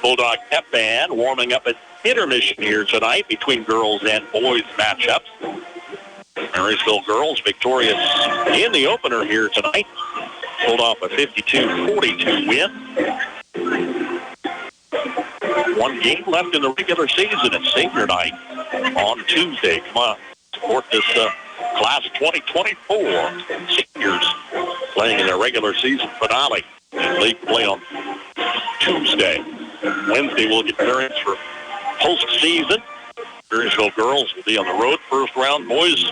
Bulldog Pep Band warming up at intermission here tonight between girls and boys matchups. Marysville girls victorious in the opener here tonight. Pulled off a 52-42 win. One game left in the regular season at senior night on Tuesday. Come on, support this class 2024 seniors playing in their regular season finale in league play on Tuesday. Wednesday we'll get parents for postseason. Marysville girls will be on the road first round. Boys,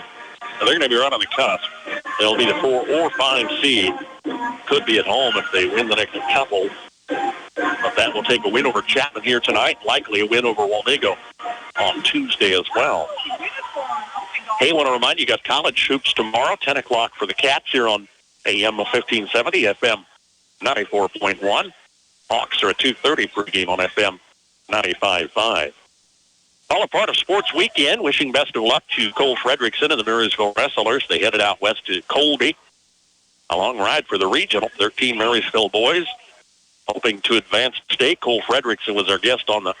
they're going to be right on the cusp. They'll be the 4 or 5 seed. Could be at home if they win the next couple. But that will take a win over Chapman here tonight. Likely a win over Walnego on Tuesday as well. Hey, I want to remind you, got college hoops tomorrow, 10 o'clock for the Cats here on AM 1570, FM 94.1. Hawks are at 2:30 pregame on FM 95.5. All a part of Sports Weekend. Wishing best of luck to Cole Fredrickson and the Marysville Wrestlers. They headed out west to Colby. A long ride for the regional. 13 Marysville boys hoping to advance state. Cole Fredrickson was our guest on the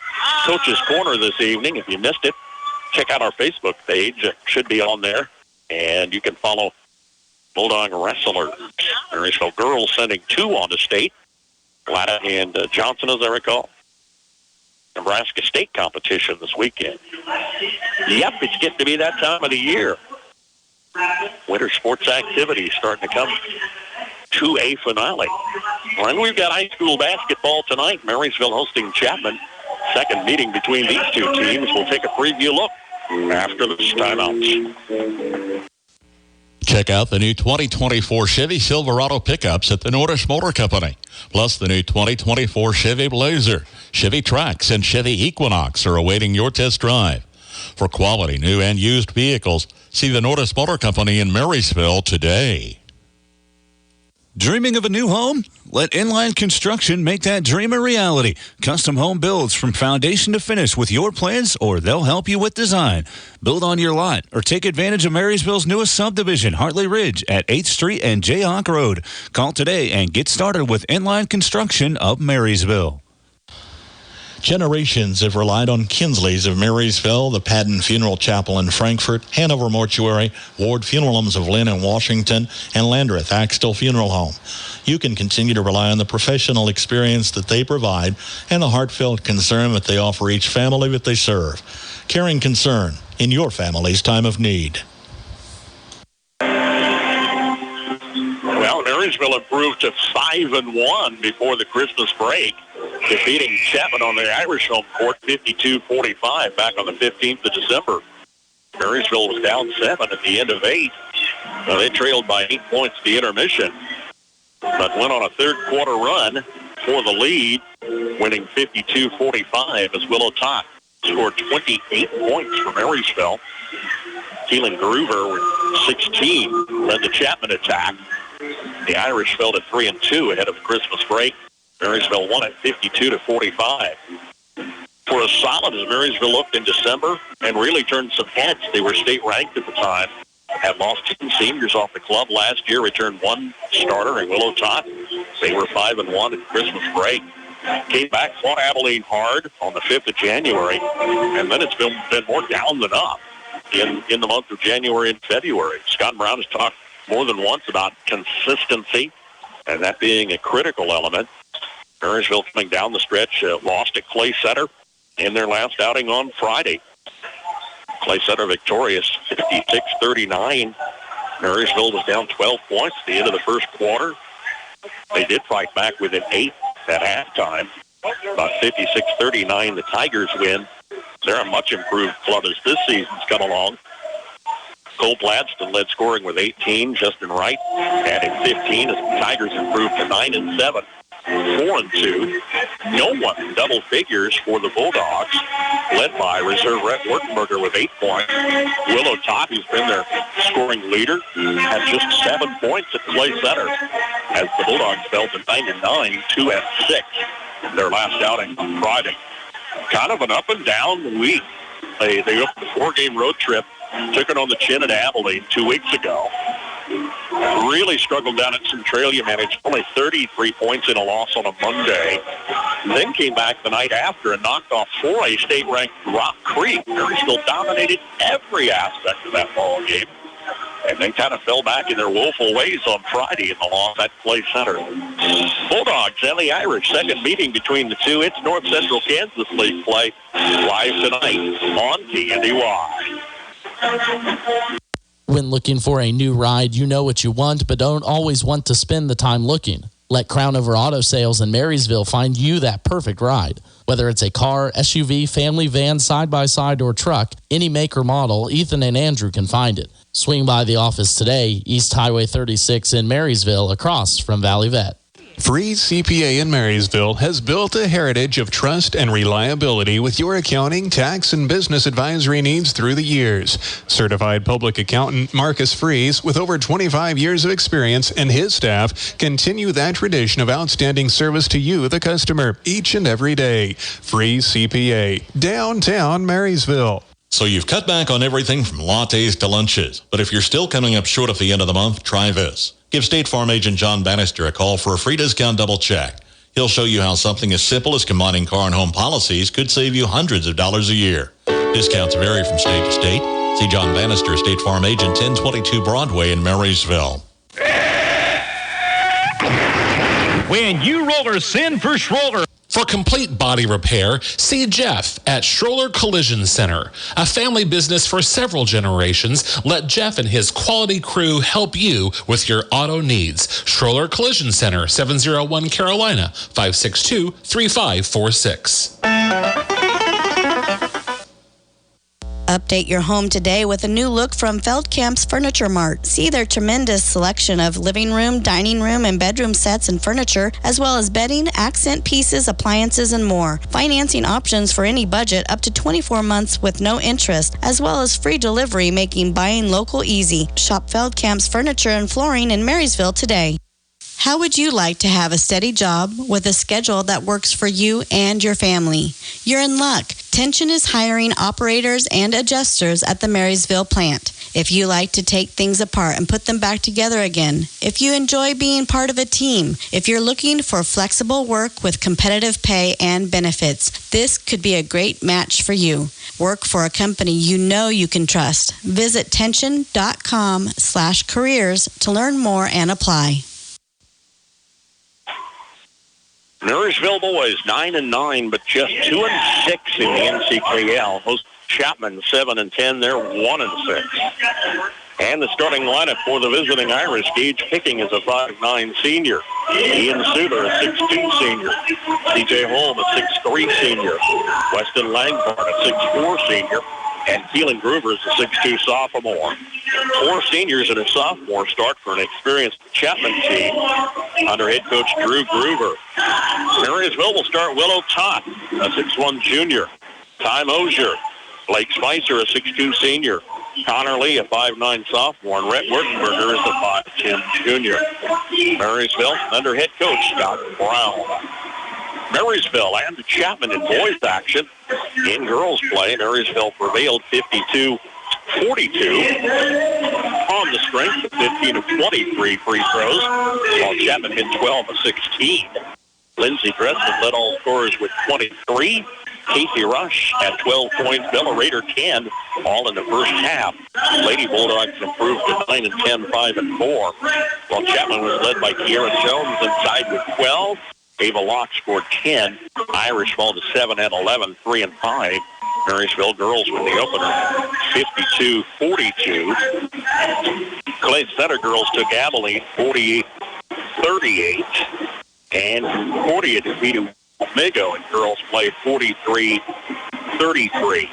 Coach's Corner this evening. If you missed it, check out our Facebook page. It should be on there. And you can follow Bulldog Wrestlers. Marysville girls sending 2 on to state. Latta and Johnson, as I recall. Nebraska State competition this weekend. Yep, it's getting to be that time of the year. Winter sports activities starting to come to a finale. And we've got high school basketball tonight. Marysville hosting Chapman. Second meeting between these two teams. We'll take a preview look after the timeouts. Check out the new 2024 Chevy Silverado pickups at the Nordish Motor Company. Plus the new 2024 Chevy Blazer, Chevy Trax, and Chevy Equinox are awaiting your test drive. For quality new and used vehicles, see the Nordish Motor Company in Marysville today. Dreaming of a new home? Let Inline Construction make that dream a reality. Custom home builds from foundation to finish with your plans, or they'll help you with design. Build on your lot or take advantage of Marysville's newest subdivision, Hartley Ridge, at 8th Street and Jayhawk Road. Call today and get started with Inline Construction of Marysville. Generations have relied on Kinsley's of Marysville, the Padden Funeral Chapel in Frankfort, Hanover Mortuary, Ward Funeral Homes of Lynn and Washington, and Landreth Axtell Funeral Home. You can continue to rely on the professional experience that they provide and the heartfelt concern that they offer each family that they serve. Caring concern in your family's time of need. Well, Marysville improved to 5-1 before the Christmas break, defeating Chapman on the Irish home court 52-45 back on the 15th of December. Marysville was down 7 at the end of 8. Now, they trailed by 8 points at the intermission, but went on a third-quarter run for the lead, winning 52-45 as Willow Todd scored 28 points for Marysville. Keelan Groover with 16 led the Chapman attack. The Irish fell to 3-2 ahead of the Christmas break. Marysville won at 52-45. For as solid as Marysville looked in December and really turned some heads, they were state ranked at the time. Had lost 2 seniors off the club last year, returned 1 starter in Willow Todd. They were 5-1 at Christmas break. Came back, fought Abilene hard on the 5th of January, and then it's been more down than up in the month of January and February. Scott Brown has talked more than once about consistency, and that being a critical element. Marysville coming down the stretch, lost at Clay Center in their last outing on Friday. Clay Center victorious 56-39. Marysville was down 12 points at the end of the first quarter. They did fight back within 8 at halftime. About 56-39, the Tigers win. They're a much improved club as this season's come along. Cole Gladstone led scoring with 18. Justin Wright added 15 as the Tigers improved to 9-7. 4-2. No one double figures for the Bulldogs, led by reserve Rhett Wertenberger with 8 points. Willow Todd, who's been their scoring leader, had just 7 points at Clay Center as the Bulldogs fell to 9-9, 2-6, their last outing on Friday. Kind of an up and down week. They opened a 4-game road trip, took it on the chin at Abilene 2 weeks ago. really struggled down at Centralia, managed only 33 points in a loss on a Monday. Then came back the night after and knocked off 4A state-ranked Rock Creek. Marysville dominated every aspect of that ball game. And they kind of fell back in their woeful ways on Friday in the loss at Clay Center. Bulldogs and the Irish, second meeting between the two. It's North Central Kansas League play live tonight on KNDY. When looking for a new ride, you know what you want, but don't always want to spend the time looking. Let Crown Over Auto Sales in Marysville find you that perfect ride. Whether it's a car, SUV, family van, side-by-side, or truck, any make or model, Ethan and Andrew can find it. Swing by the office today, East Highway 36 in Marysville, across from Valley Vet. Freeze CPA in Marysville has built a heritage of trust and reliability with your accounting, tax, and business advisory needs through the years. Certified public accountant Marcus Freeze, with over 25 years of experience, and his staff continue that tradition of outstanding service to you, the customer, each and every day. Freeze CPA, downtown Marysville. So you've cut back on everything from lattes to lunches. But if you're still coming up short at the end of the month, try this. Give State Farm agent John Bannister a call for a free discount double check. He'll show you how something as simple as combining car and home policies could save you hundreds of dollars a year. Discounts vary from state to state. See John Bannister, State Farm agent, 1022 Broadway in Marysville. When you rollers send for Schroller. For complete body repair, see Jeff at Schroller Collision Center. A family business for several generations, let Jeff and his quality crew help you with your auto needs. Schroller Collision Center, 701 Carolina, 562-3546. Update your home today with a new look from Feldkamp's Furniture Mart. See their tremendous selection of living room, dining room, and bedroom sets and furniture, as well as bedding, accent pieces, appliances, and more. Financing options for any budget up to 24 months with no interest, as well as free delivery, making buying local easy. Shop Feldkamp's Furniture and Flooring in Marysville today. How would you like to have a steady job with a schedule that works for you and your family? You're in luck. Tension is hiring operators and adjusters at the Marysville plant. If you like to take things apart and put them back together again, if you enjoy being part of a team, if you're looking for flexible work with competitive pay and benefits, this could be a great match for you. Work for a company you know you can trust. Visit tension.com/careers to learn more and apply. Marysville boys 9-9, but just 2-6 in the NCKL. Host Chapman 7-10. They're 1-6. And the starting lineup for the visiting Irish: Gage Picking is a 5'9" senior. Ian Suter, a 6'2" senior. C.J. Holm, a 6'3" senior. Weston Langford, a 6'4" senior. And Keelan Groover is a 6'2" sophomore. 4 seniors and a sophomore start for an experienced Chapman team under head coach Drew Groover. Marysville will start Willow Toth, a 6'1" junior. Ty Mosier, Blake Spicer, a 6'2" senior. Connor Lee, a 5'9" sophomore. And Rhett Wurtenberger is a 5'10" junior. Marysville under head coach Scott Brown. Marysville and Chapman in boys action. In girls play, Marysville prevailed 52-42 on the strength of 15 of 23 free throws, while Chapman hit 12 of 16. Lindsey Dresden led all scorers with 23. Casey Rush at 12 points. Bella Rader 10, all in the first half. Lady Bulldogs improved to 9-10, 5-4, while Chapman was led by Kiara Jones inside with 12. Ava Locke scored 10. Irish fall to 7-11, 3-5. Marysville girls win the opener, 52-42. Clay Center girls took Abilene, 48-38. And Concordia defeated Migo, and girls played 43-33.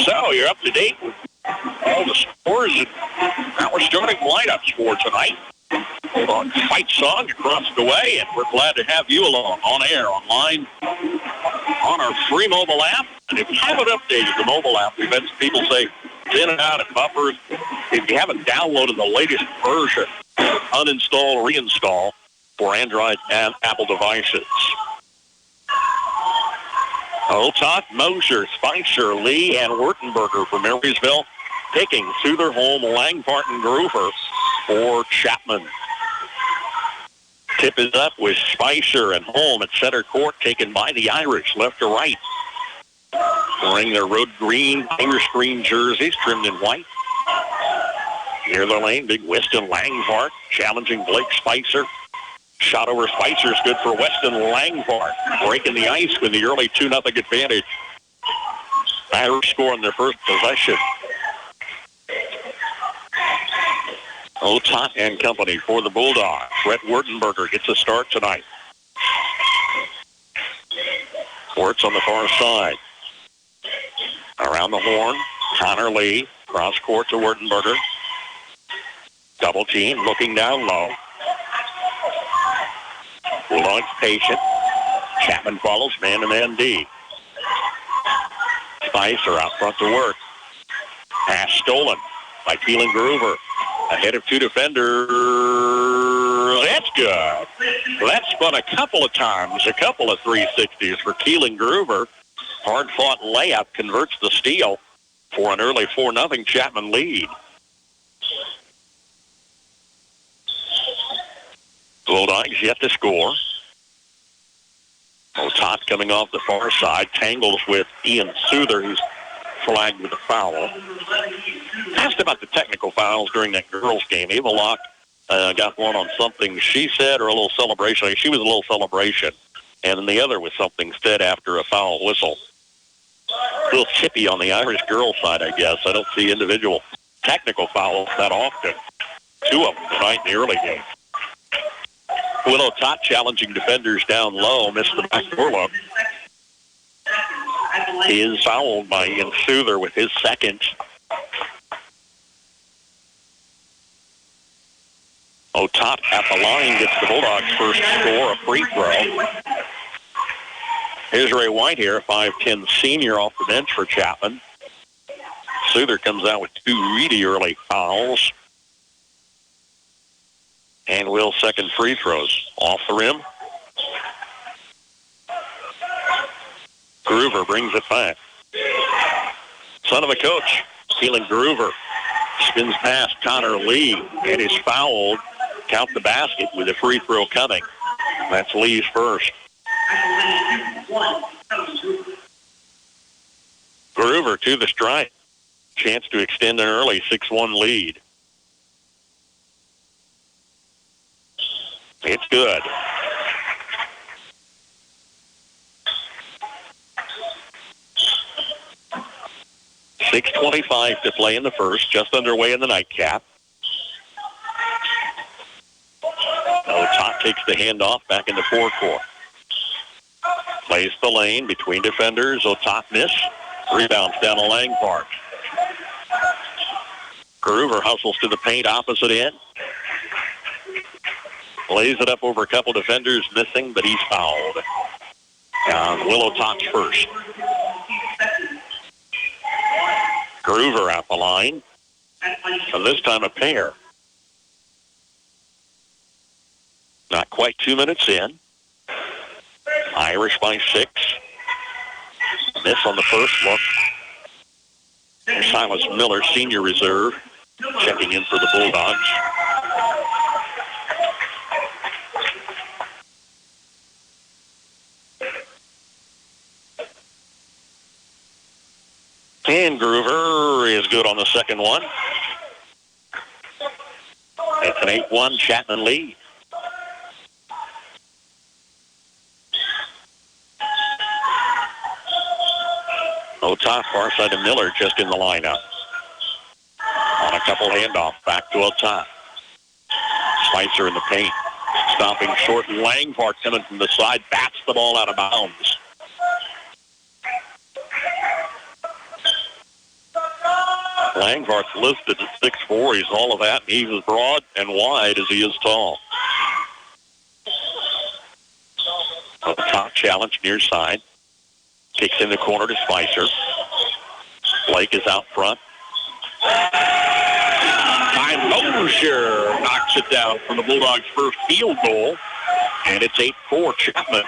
So you're up to date with all the scores and our starting lineups for tonight. Fight song across the way, and we're glad to have you along on air, online, on our free mobile app. And if you haven't updated the mobile app, we've had some people say it's in and out of buffers. If you haven't downloaded the latest version, uninstall, reinstall for Android and Apple devices. Toth, Mosier, Spicer, Lee, and Wurtenberger for Marysville. Picking, Souther, Holm, Langfart, and Groover. for Chapman. Tip is up with Spicer and home at center court, taken by the Irish, left to right. Wearing their road green, Irish green jerseys, trimmed in white. Near the lane, big Weston Langfart challenging Blake Spicer. Shot over Spicer is good for Weston Langfart. Breaking the ice with the early 2-0 advantage. Irish scoring their first possession. Otot and company for the Bulldogs. Brett Wertenberger gets a start tonight. Courts on the far side. Around the horn, Connor Lee. Cross court to Wertenberger. Double team, looking down low. Bulldogs patient. Chapman follows man-to-man D. Spicer out front to work. Pass stolen by Keelan Groover. Ahead of two defenders. That's good. That's spun a couple of times, a couple of 360s for Keelan Groover. Hard-fought layup converts the steal for an early 4-0 Chapman lead. Bulldogs yet to score. Otot coming off the far side, tangles with Ian Souther, who's flagged with a foul. Asked about the technical fouls during that girls' game. Eva Locke got one on something she said, or a little celebration. She was a little celebration. And then the other was something said after a foul whistle. A little chippy on the Irish girls' side, I guess. I don't see individual technical fouls that often. Two of them tonight in the early game. Willow Tot challenging defenders down low, missed the backdoor look. He is fouled by Ian Souther with his second. Otot at the line gets the Bulldogs' first score, a free throw. Here's Ray White here, 5'10 senior off the bench for Chapman. Souther comes out with two really early fouls. And Will's second free throws off the rim. Groover brings it back. Son of a coach, Keelan Groover, spins past Connor Lee and is fouled. Count the basket with a free throw coming. That's Lee's first. Groover to the strike. Chance to extend an early 6-1 lead. It's good. .6:25 to play in the first, just underway in the nightcap. Otot takes the handoff back into forecourt. Plays the lane between defenders. Otot miss. Rebounds down to Langfart. Groover hustles to the paint opposite end. Lays it up over a couple defenders, missing, but he's fouled. Willow Tot's first. Groover out the line. And this time a pair. Not quite 2 minutes in. Irish by 6. Miss on the first look. Silas Miller, senior reserve, checking in for the Bulldogs. And Groover is good on the second one. It's an 8-1 Chapman lead. Otot, far side of Miller, just in the lineup. On a couple handoff, back to Otot. Spicer in the paint. Stopping short. Langfart coming from the side, bats the ball out of bounds. Langfart's listed at 6'4". He's all of that. He's as broad and wide as he is tall. A top challenge near side. Kicks in the corner to Spicer. Blake is out front. Mosier knocks it down for the Bulldogs' first field goal. And it's 8-4 Chapman.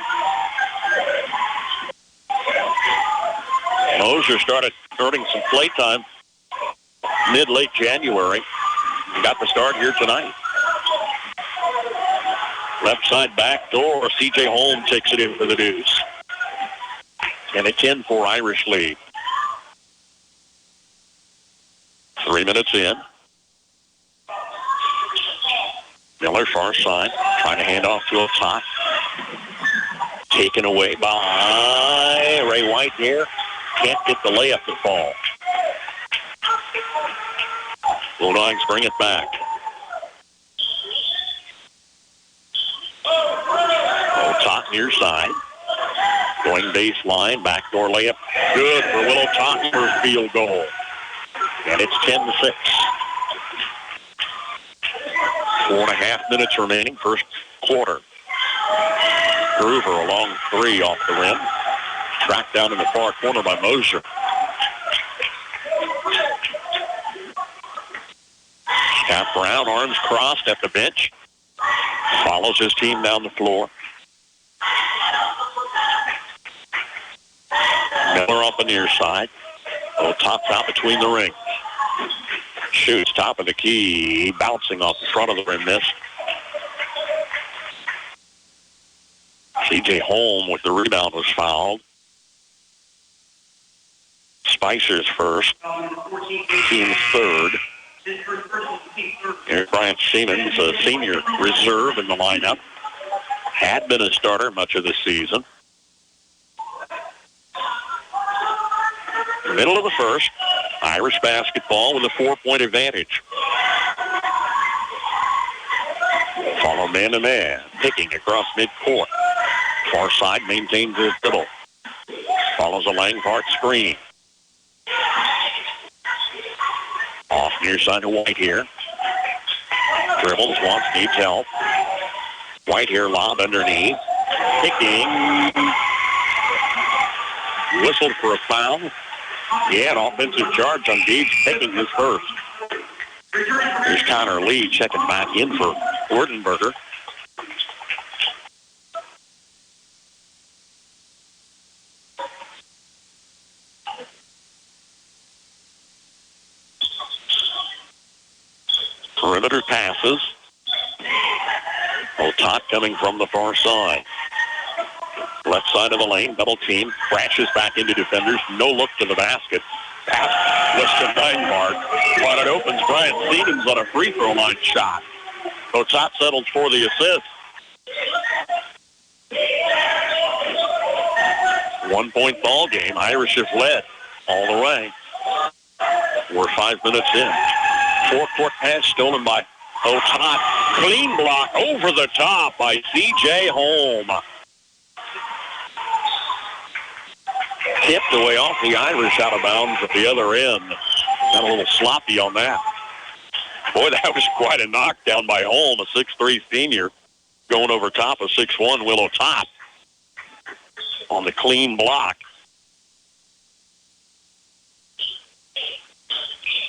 Mosier started earning some playtime mid-late January. got the start here tonight. Left side back door. C.J. Holm takes it in for the deuce. And a 10-4 Irish lead. 3 minutes in. Miller, far side, trying to hand off to a top. Taken away by Ray White here. Can't get the layup to fall. Bulldogs bring it back. Top near side. Going baseline, backdoor layup. Good for Willow Tottenberg's field goal. And it's 10-6. 4.5 minutes remaining, first quarter. Groover a long three off the rim. Tracked down in the far corner by Mosier. Scott Brown, arms crossed at the bench. Follows his team down the floor. Miller off the near side. Little tops out between the rings. Shoots top of the key. Bouncing off the front of the rim. Miss. C.J. Holm with the rebound was fouled. Spicer's first. Team's third. Here's Brian Siemens, a senior reserve in the lineup. Had been a starter much of the season. Middle of the first. Irish basketball with a 4-point advantage. Follow man-to-man. Picking across midcourt. Far side maintains his dribble. Follows a Langfart screen. Off near side to White here. Dribbles, wants, needs help. White here, lob underneath. Picking. Whistled for a foul. He had offensive charge on Gage, taking his first. Here's Connor Lee checking back in for Ordenberger. Perimeter passes. Otot coming from the far side. Left side of the lane, double team, crashes back into defenders, no look to the basket. Pass was to Langfart. But it opens Brian Siemens on a free throw line shot. Otot settles for the assist. 1 point ball game. Irish have led all the way. We're 5 minutes in. Four-court pass stolen by Otot. Clean block over the top by C.J. Holm. Tipped away off the Irish out of bounds at the other end. Got a little sloppy on that. Boy, that was quite a knockdown by Holm, a 6'3 senior, going over top of 6'1 Willow Top on the clean block.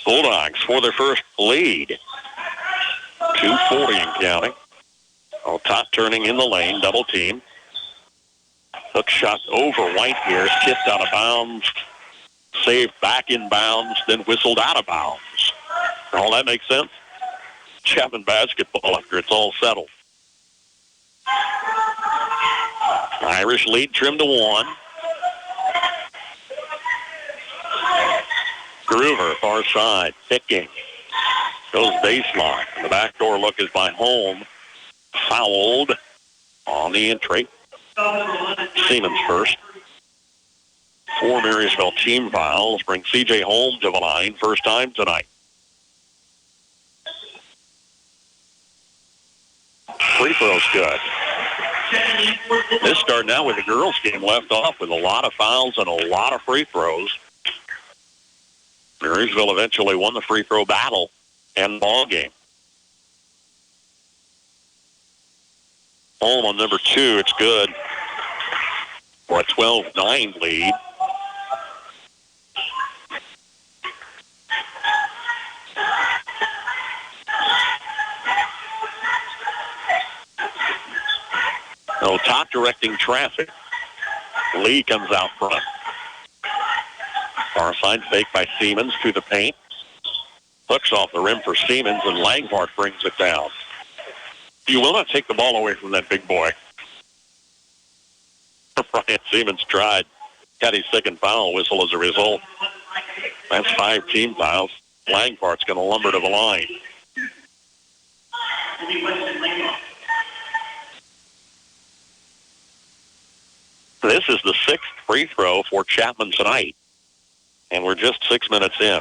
Bulldogs for their first lead. 2:40 and counting. Top turning in the lane, double team. Hook shot over White here, tipped out of bounds, saved back in bounds, then whistled out of bounds. All that makes sense? Chapman basketball after it's all settled. Irish lead trimmed to 1. Groover, far side, picking. Goes baseline. The backdoor look is by Holm. Fouled on the entry. Siemens first. 4 Marysville team fouls bring C.J. Holm to the line first time tonight. Free throw's good. This starting out with the girls' game left off with a lot of fouls and a lot of free throws. Marysville eventually won the free throw battle and ball game. Holm on number 2, it's good for a 12-9 lead. No, top directing traffic. Lee comes out front. Far side fake by Siemens to the paint. Hooks off the rim for Siemens, and Langhart brings it down. You will not take the ball away from that big boy. Brian Siemens tried. Got his second foul whistle as a result. That's 5 team fouls. Langhart's going to lumber to the line. This is the 6th free throw for Chapman tonight. And we're just 6 minutes in.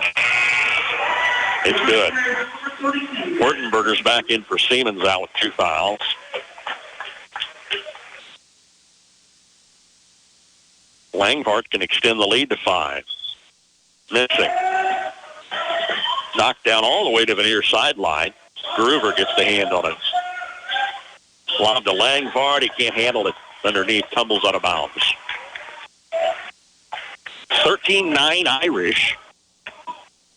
It's good. Wurtenberger's back in for Siemens out with 2 fouls. Langhart can extend the lead to 5. Missing. Knocked down all the way to the near sideline. Groover gets the hand on it. Lob to Langhart. He can't handle it. Underneath, tumbles out of bounds. 13-9 Irish.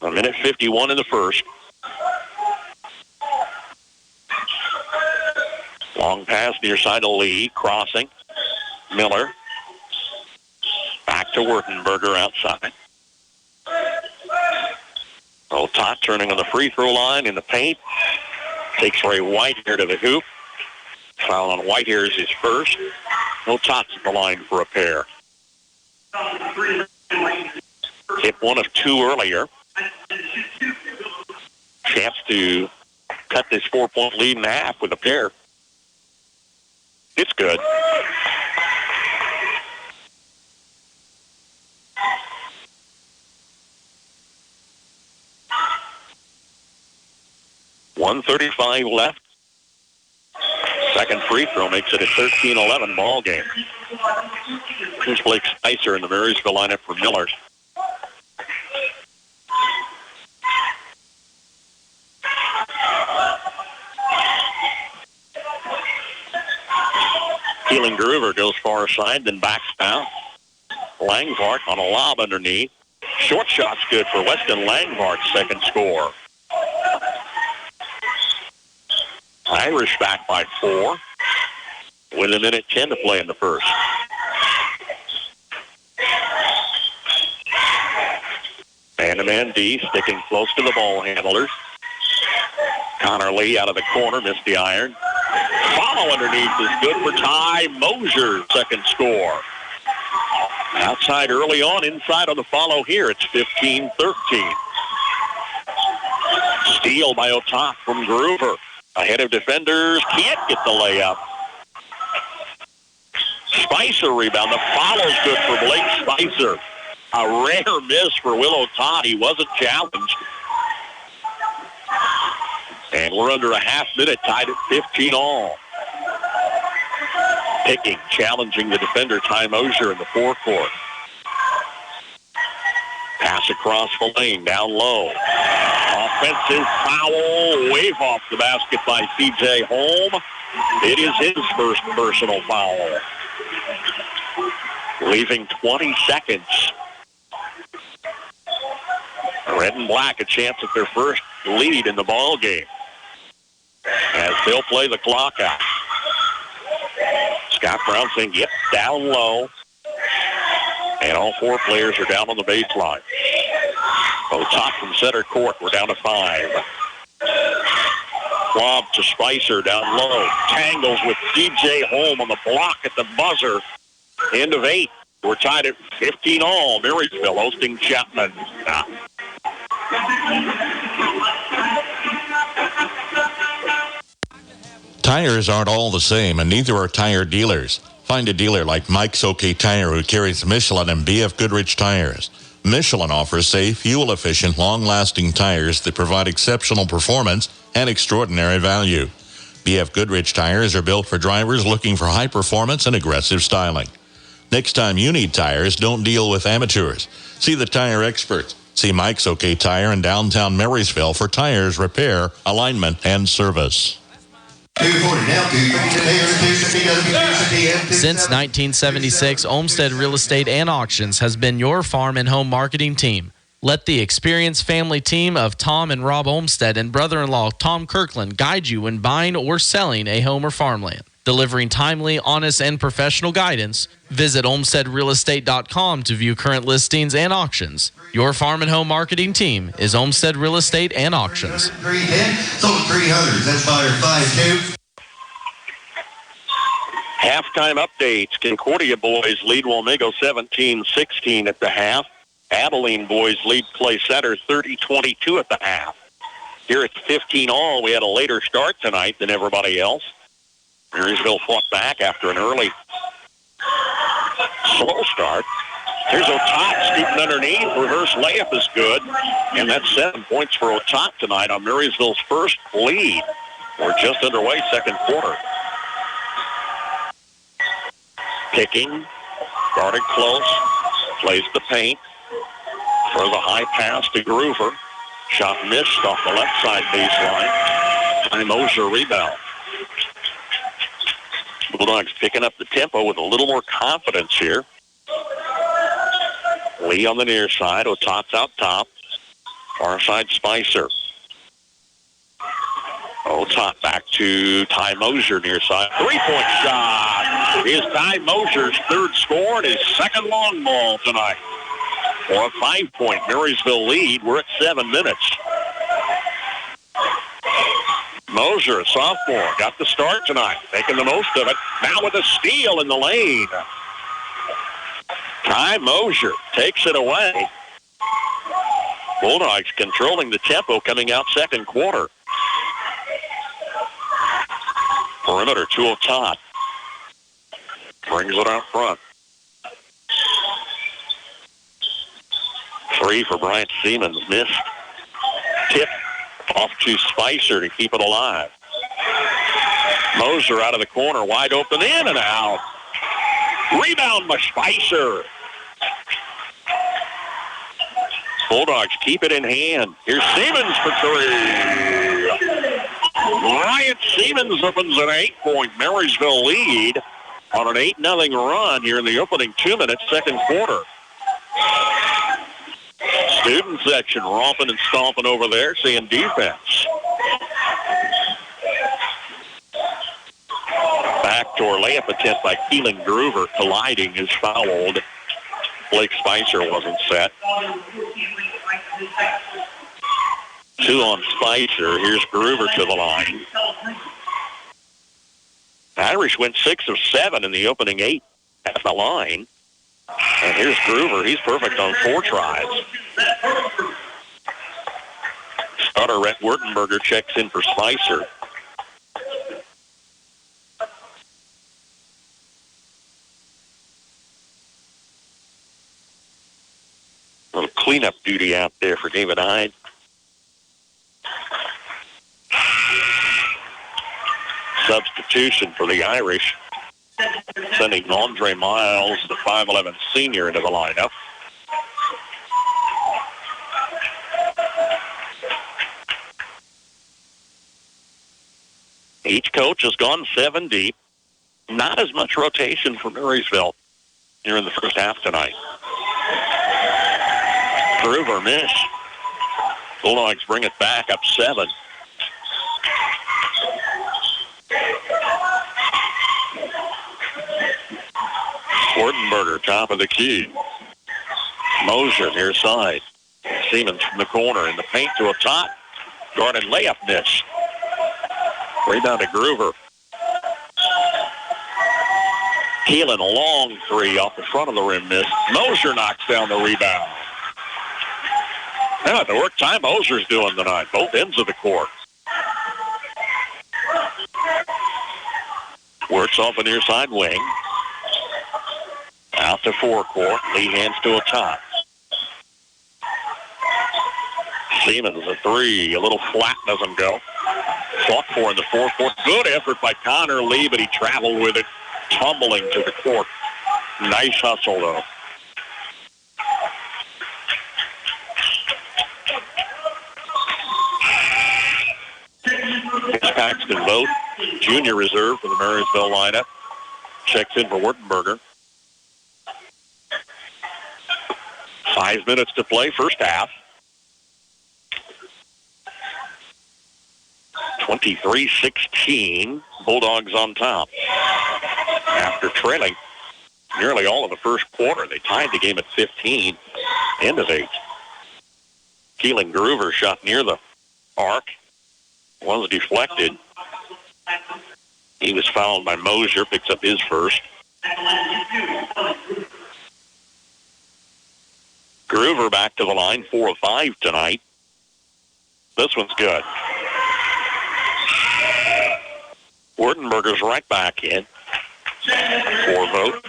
1:51 in the first. Long pass near side to Lee. Crossing. Miller. Back to Wurtenberger outside. Tot turning on the free throw line in the paint. Takes Ray Whitehair to the hoop. Foul on Whitehair is his first. Tot's at the line for a pair. Hit 1 of 2 earlier. Chance to cut this 4-point lead in half with a pair. It's good. .135 left. Second free throw makes it a 13-11 ball game. Here's Blake Spicer in the Marysville lineup for Miller. Keelan Groover goes far side, then backs down. Langhart on a lob underneath. Short shot's good for Weston Langhart's second score. Irish back by 4 with 1:10 to play in the first. Man-to-man D sticking close to the ball handlers. Connor Lee out of the corner, missed the iron. Follow underneath is good for Ty Mosier's second score. Outside early on, inside on the follow here. It's 15-13. Steal by Otak from Groover. Ahead of defenders, can't get the layup. Spicer rebound. The follow's good for Blake Spicer. A rare miss for Will Otat. He wasn't challenged. And we're under a half minute, tied at 15 all. Picking, challenging the defender, Ty Mosier in the forecourt. Pass across the lane, down low. Offensive foul, wave off the basket by C.J. Holm. It is his first personal foul. Leaving 20 seconds. Red and black a chance at their first lead in the ball game. As they'll play the clock out. Scott Brown saying, yep, down low. And all 4 players are down on the baseline. Top from center court. We're down to 5. Lob to Spicer down low. Tangles with C.J. Holm on the block at the buzzer. End of 8. We're tied at 15 all. Marysville hosting Chapman. Tires aren't all the same, and neither are tire dealers. Find a dealer like Mike's OK Tire who carries Michelin and B.F. Goodrich tires. Michelin offers safe, fuel-efficient, long-lasting tires that provide exceptional performance and extraordinary value. B.F. Goodrich tires are built for drivers looking for high performance and aggressive styling. Next time you need tires, don't deal with amateurs. See the tire experts. See Mike's OK Tire in downtown Marysville for tires, repair, alignment, and service. Since 1976, Olmsted Real Estate and Auctions has been your farm and home marketing team. Let the experienced family team of Tom and Rob Olmsted and brother-in-law Tom Kirkland guide you when buying or selling a home or farmland. Delivering timely, honest, and professional guidance, Visit olmstedrealestate.com to view current listings and auctions. Your farm and home marketing team is Olmsted Real Estate and Auctions. 310, sold 300. That's buyer 5-2. Halftime updates. Concordia boys lead Wamego 17-16 at the half. Abilene boys lead Clay Center 30-22 at the half. Here it's 15-all. We had a later start tonight than everybody else. Marysville fought back after an early slow start. Here's Otot scooping underneath. Reverse layup is good. And that's 7 points for Otot tonight on Marysville's first lead. We're just underway, second quarter. Kicking. Guarded close. Plays the paint. Throws a high pass to Groover. Shot missed off the left side baseline. Ty Moser rebound. Bulldogs picking up the tempo with a little more confidence here. Lee on the near side. Otot's out top. Far side Spicer. Otot back to Ty Moser near side. Three-point shot is Ty Moser's third score and his second long ball tonight. For a 5-point Marysville lead. We're at 7 minutes. Moser, a sophomore, got the start tonight, making the most of it. Now with a steal in the lane. Ty Moser takes it away. Bulldogs controlling the tempo coming out second quarter. Perimeter to Otot. Brings it out front. 3 for Bryant Siemens. Missed. Tip off to Spicer to keep it alive. Moser out of the corner, wide open, in and out. Rebound by Spicer. Bulldogs keep it in hand. Here's Siemens for 3. Bryant Siemens opens an 8-point Marysville lead on an 8-0 run here in the opening 2 minutes, second quarter. Student section romping and stomping over there, seeing defense. Backdoor layup attempt by Keelan Groover, colliding, is fouled. Blake Spicer wasn't set. 2 on Spicer. Here's Groover to the line. The Irish went 6 of 7 in the opening 8 at the line. And here's Groover. He's perfect on 4 tries. Starter Rhett Wurtenberger checks in for Spicer. A little cleanup duty out there for David Hyde. Substitution for the Irish, sending Andre Miles, the 5'11 senior, into the lineup. Each coach has gone 7 deep. Not as much rotation for Marysville here in the first half tonight. Groover missed. Bulldogs bring it back up 7. Wurtenberger, top of the key. Moser near side. Siemens from the corner in the paint to a top. Guarded layup miss. Rebound to Groover. Keelan, a long 3 off the front of the rim miss. Moser knocks down the rebound. Now the work Ty Moser's doing tonight, both ends of the court. Works off a near side wing. Out to forecourt. Lee hands to a top. Siemens a 3. A little flat, doesn't go. Fought for in the forecourt. Good effort by Connor Lee, but he traveled with it, tumbling to the court. Nice hustle, though. It's Paxton Vogt, junior reserve for the Marysville lineup. Checks in for Wurtenberger. 5 minutes to play, first half. 23-16, Bulldogs on top. After trailing nearly all of the first quarter. They tied the game at 15. End of 8. Keelan Groover shot near the arc. Was deflected. He was fouled by Mosier. Picks up his first. Groover back to the line. 4 of 5 tonight. This one's good. Wartenberger's right back in. 4 vote.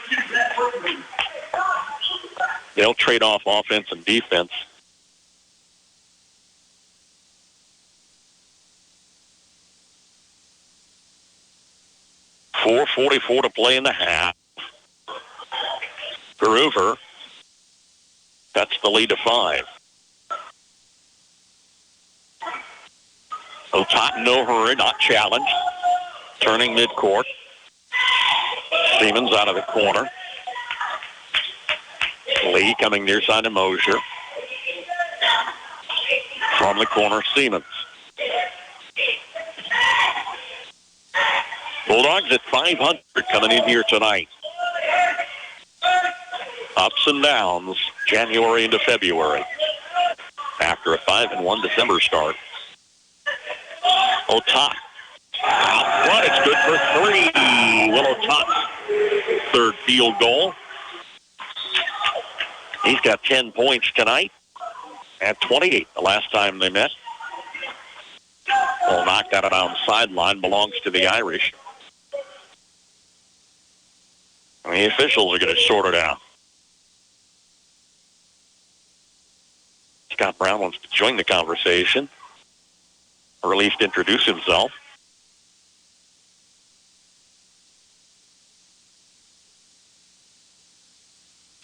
They'll trade off offense and defense. .4:44 to play in the half. Groover. That's the lead to 5. Otot, no hurry, not challenged. Turning midcourt. Siemens out of the corner. Lee coming near side of Mosier. From the corner, Siemens. Bulldogs at 500 coming in here tonight. Ups and downs, January into February. After a 5-1 December start. Otot. But it's good for 3. Will Otot's third field goal. He's got 10 points tonight at 28 the last time they met. Ball knocked out on the sideline, belongs to the Irish. And the officials are going to sort it out. Scott Brown wants to join the conversation, or at least introduce himself.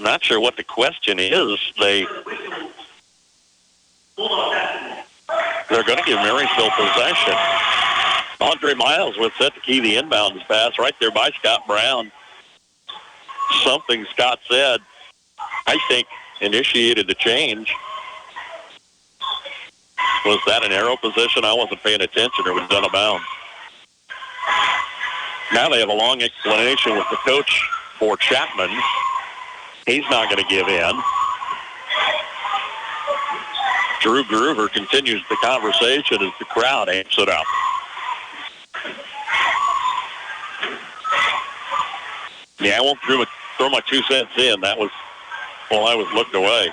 Not sure what the question is. They're going to give Marysville possession. Andre Miles was set to key the inbounds pass right there by Scott Brown. Something Scott said, I think, initiated the change. Was that an arrow position? I wasn't paying attention, or was it out of bounds? Now they have a long explanation with the coach for Chapman. He's not going to give in. Drew Groover continues the conversation as the crowd amps it up. Yeah, I won't throw my 2 cents in. That was while I was looked away.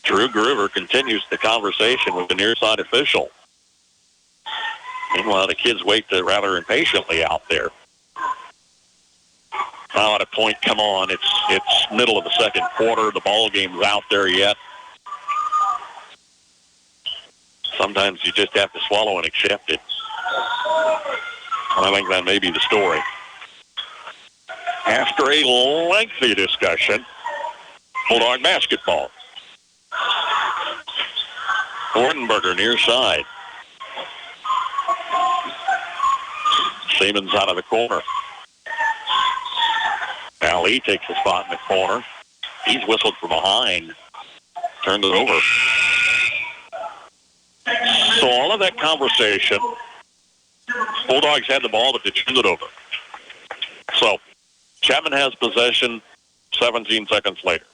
Drew Groover continues the conversation with the near side official. Meanwhile, the kids wait rather impatiently out there. Now at a point, come on, it's middle of the second quarter. The ball game's out there yet. Sometimes you just have to swallow and accept it. And I think that may be the story. After a lengthy discussion, Bulldog basketball. Wartenberger near side. Siemens out of the corner. Now Lee takes a spot in the corner. He's whistled from behind. Turned it over. So all of that conversation, Bulldogs had the ball, but they turned it over. So Chapman has possession 17 seconds later.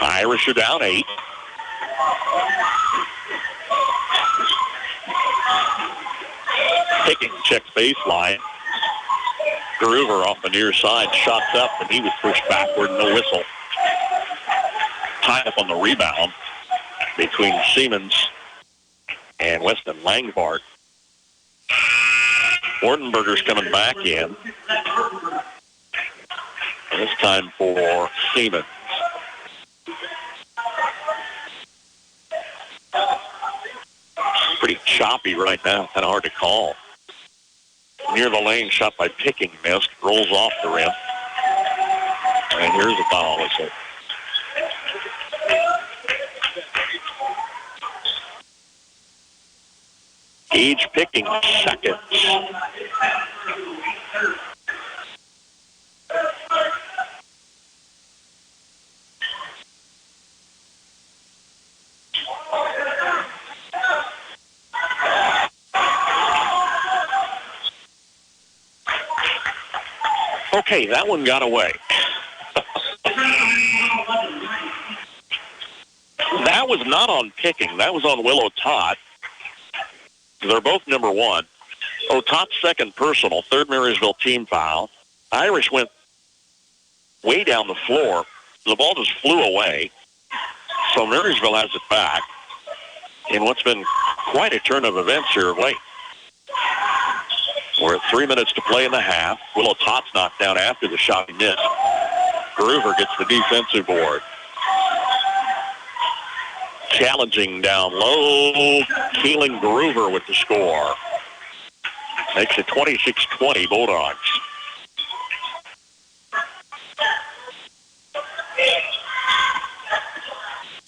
Irish are down 8. Picking checks baseline. Groover off the near side, shots up, and he was pushed backward, no whistle. Tied up on the rebound between Siemens and Weston Langbart. Wartenberger's coming back in. And this time for Siemens. Pretty choppy right now, kind of hard to call. Near the lane, shot by Picking, missed, rolls off the rim. And here's a foul whistle. Gage Picking, seconds. Okay, that one got away. That was not on Picking. That was on Willow Tot. They're both number one. Tot's second personal, third Marysville team foul. Irish went way down the floor. The ball just flew away. So Marysville has it back in what's been quite a turn of events here of late. We're at 3 minutes to play in the half. Willow Tot's knocked down after the shot he missed. Groover gets the defensive board. Challenging down low. Keelan Groover with the score. Makes it 26-20 Bulldogs.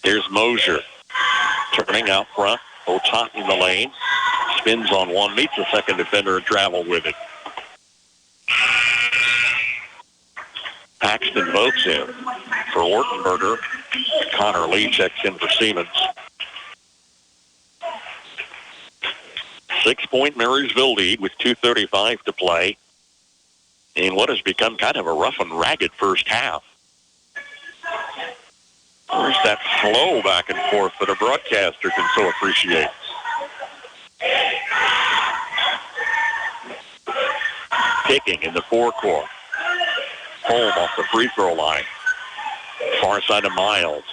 Here's Mosier. Turning out front. Tot in the lane. Spins on one. Meets the second defender and traveled with it. Paxton votes in for Ortenberger. Connor Lee checks in for Siemens. 6-point Marysville lead with 2:35 to play in what has become kind of a rough and ragged first half. There's that flow back and forth that a broadcaster can so appreciate. Picking in the forecourt. Home off the free throw line. Far side of Miles.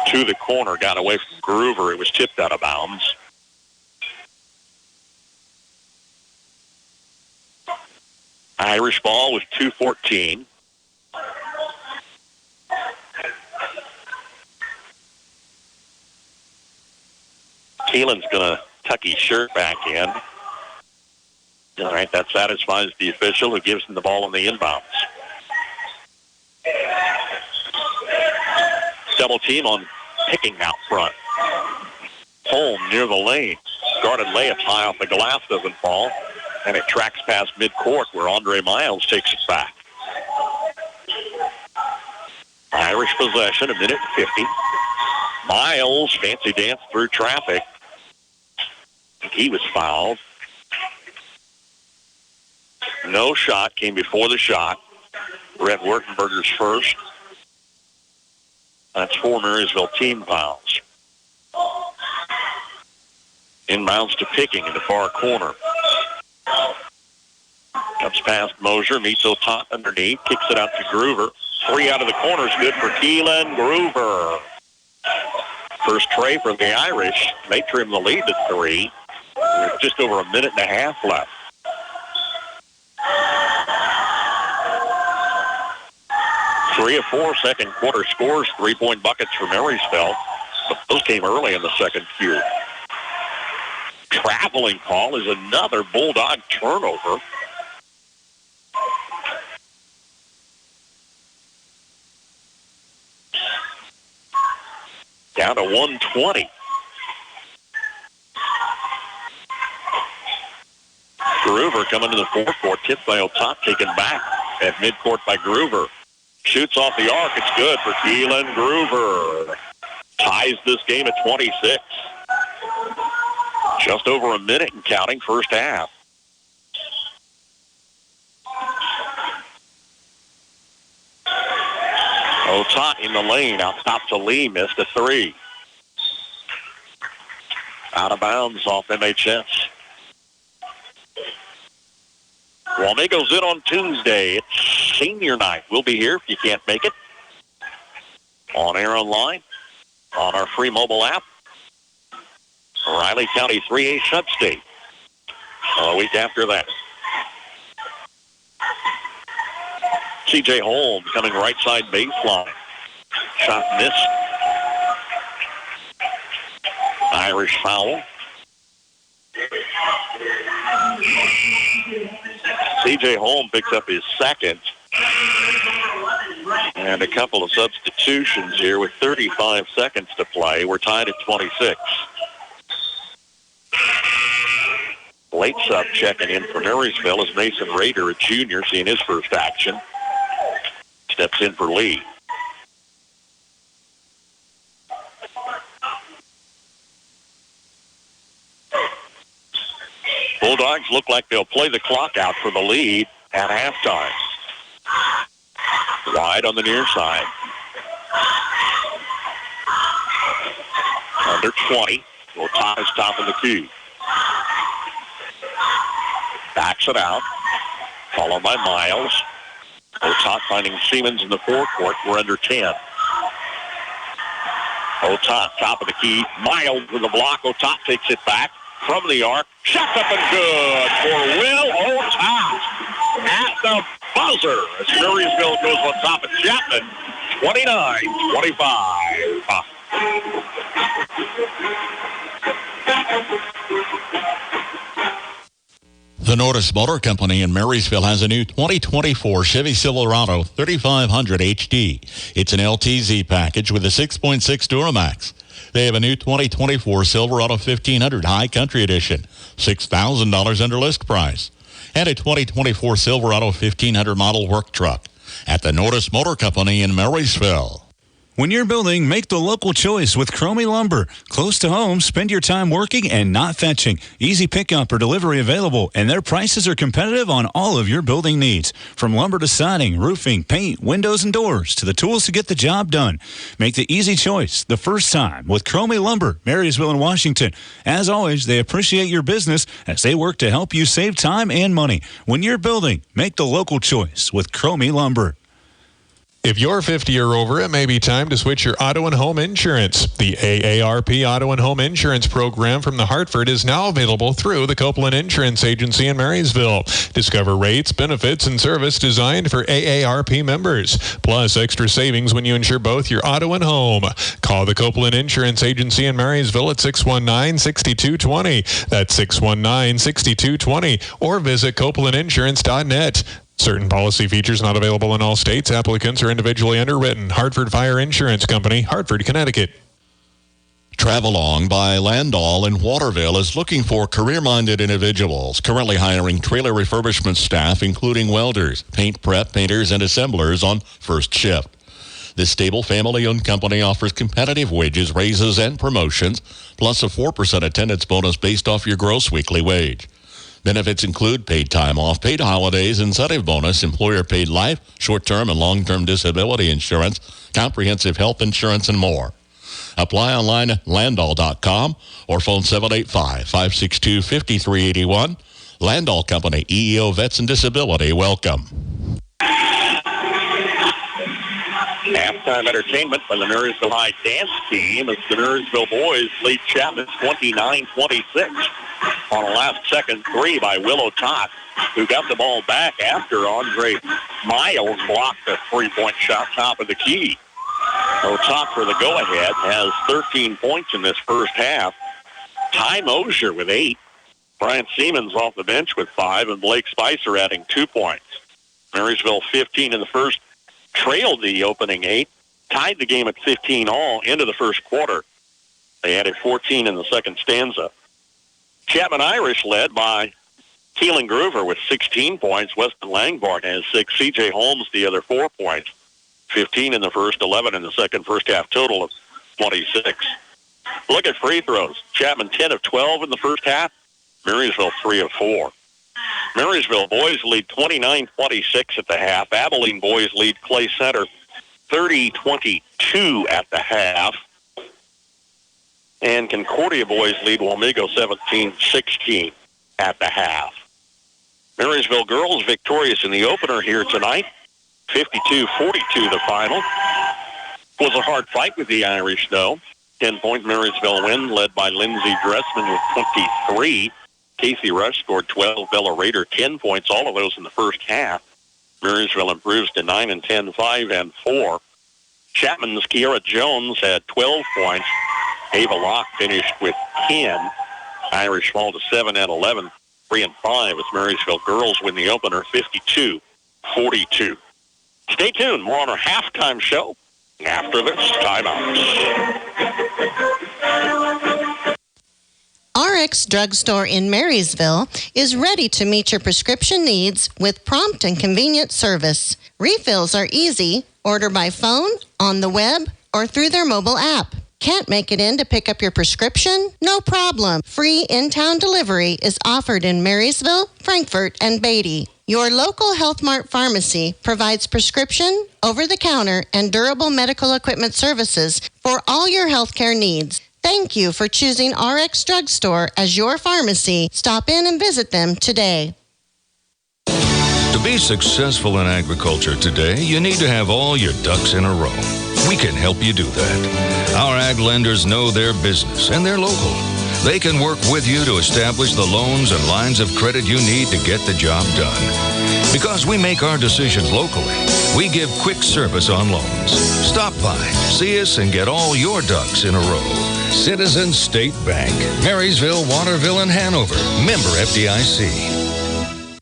To the corner, got away from Groover. It was tipped out of bounds. Irish ball with 2:14. Keelan's going to tuck his shirt back in. All right, that satisfies the official who gives him the ball on the inbounds. Double team on Picking out front. Home near the lane. Guarded layup high off the glass, doesn't fall. And it tracks past midcourt where Andre Miles takes it back. Irish possession, 1:50. Miles, fancy dance through traffic. He was fouled. No shot came before the shot. Brett Wertenberger's first. That's 4 Marysville team fouls. Inbounds to Picking in the far corner. Comes past Mosier, meets Tot underneath, kicks it out to Groover. 3 out of the corner is good for Keelan Groover. First tray for the Irish. They trim the lead to 3. With just over 1.5 minutes left. Three of 4 second quarter scores, 3-point buckets for Marysville. But those came early in the second quarter. Traveling call is another Bulldog turnover. Down to 120. Groover coming to the forecourt, tipped by Tot, taken back at midcourt by Groover. Shoots off the arc. It's good for Keelan Groover. Ties this game at 26. Just over 1 minute and counting first half. Tot in the lane. Out top to Lee. Missed a 3. Out of bounds off MHS. Walnego's in on Tuesday. It's senior night. We'll be here if you can't make it. On air online, on our free mobile app. Riley County 3A Sub-State. A week after that. C.J. Holmes coming right side baseline. Shot missed. Irish foul. C.J. Holmes picks up his second. And a couple of substitutions here with 35 seconds to play. We're tied at 26. Late sub checking in for Marysville is Mason Rader, a junior, seeing his first action. Steps in for Lee. Bulldogs look like they'll play the clock out for the lead at halftime. Wide on the near side. Under 20. Ota's top of the key. Backs it out. Followed by Miles. Ota finding Siemens in the forecourt. We're under 10. Ota, top of the key. Miles with the block. Ota takes it back from the arc. Shot up and good for Will Ota at the buzzer as Marysville goes on top of Chapman. 29-25. The Nordis Motor Company in Marysville has a new 2024 Chevy Silverado 3500 HD. It's an LTZ package with a 6.6 Duramax. They have a new 2024 Silverado 1500 High Country Edition, $6,000 under list price, and a 2024 Silverado 1500 model work truck at the Nordis Motor Company in Marysville. When you're building, make the local choice with Cromie Lumber. Close to home, spend your time working and not fetching. Easy pickup or delivery available, and their prices are competitive on all of your building needs. From lumber to siding, roofing, paint, windows, and doors, to the tools to get the job done. Make the easy choice the first time with Cromie Lumber, Marysville and Washington. As always, they appreciate your business as they work to help you save time and money. When you're building, make the local choice with Cromie Lumber. If you're 50 or over, it may be time to switch your auto and home insurance. The AARP Auto and Home Insurance Program from the Hartford is now available through the Copeland Insurance Agency in Marysville. Discover rates, benefits, and service designed for AARP members, plus extra savings when you insure both your auto and home. Call the Copeland Insurance Agency in Marysville at 619-6220. That's 619-6220. Or visit copelandinsurance.net. Certain policy features not available in all states. Applicants are individually underwritten. Hartford Fire Insurance Company, Hartford, Connecticut. Travelong by Landall in Waterville is looking for career-minded individuals, currently hiring trailer refurbishment staff, including welders, paint prep, painters, and assemblers on first shift. This stable family-owned company offers competitive wages, raises, and promotions, plus a 4% attendance bonus based off your gross weekly wage. Benefits include paid time off, paid holidays, incentive bonus, employer-paid life, short-term and long-term disability insurance, comprehensive health insurance, and more. Apply online at Landall.com or phone 785-562-5381. Landall Company, EEO Vets and Disability, welcome. Halftime entertainment by the Marysville High dance team as the Marysville boys lead Chapman 29-26 on a last-second three by Willow Tot, who got the ball back after Andre Miles blocked a three-point shot top of the key. Tot for the go-ahead has 13 points in this first half. Ty Mosier with 8. Brian Siemens off the bench with 5, and Blake Spicer adding 2 points. Marysville 15 in the first, trailed the opening 8, tied the game at 15 all into the first quarter. They added 14 in the second stanza. Chapman Irish led by Keelan Groover with 16 points. Weston Langbart has 6. C.J. Holmes the other 4 points. 15 in the first, 11 in the second, first half total of 26. Look at free throws. Chapman 10 of 12 in the first half. Marysville 3 of 4. Marysville boys lead 29-26 at the half. Abilene boys lead Clay Center 30-22 at the half. And Concordia boys lead Wamego 17-16 at the half. Marysville girls victorious in the opener here tonight. 52-42 the final. Was a hard fight with the Irish, though. 10-point Marysville win led by Lindsey Dressman with 23. Casey Rush scored 12. Bella Rader 10 points, all of those in the first half. Marysville improves to 9 and 10, 5 and 4. Chapman's Kiara Jones had 12 points. Ava Locke finished with 10. Irish fall to 7 and 11, 3 and 5 as Marysville girls win the opener 52-42. Stay tuned. More on our halftime show after this timeout. RX Drugstore in Marysville is ready to meet your prescription needs with prompt and convenient service. Refills are easy. Order by phone, on the web, or through their mobile app. Can't make it in to pick up your prescription? No problem. Free in-town delivery is offered in Marysville, Frankfort, and Beatty. Your local Health Mart pharmacy provides prescription, over-the-counter, and durable medical equipment services for all your healthcare needs. Thank you for choosing RX Drugstore as your pharmacy. Stop in and visit them today. To be successful in agriculture today, you need to have all your ducks in a row. We can help you do that. Our ag lenders know their business and they're local. They can work with you to establish the loans and lines of credit you need to get the job done. Because we make our decisions locally, we give quick service on loans. Stop by, see us, and get all your ducks in a row. Citizens State Bank, Marysville, Waterville, and Hanover. Member FDIC.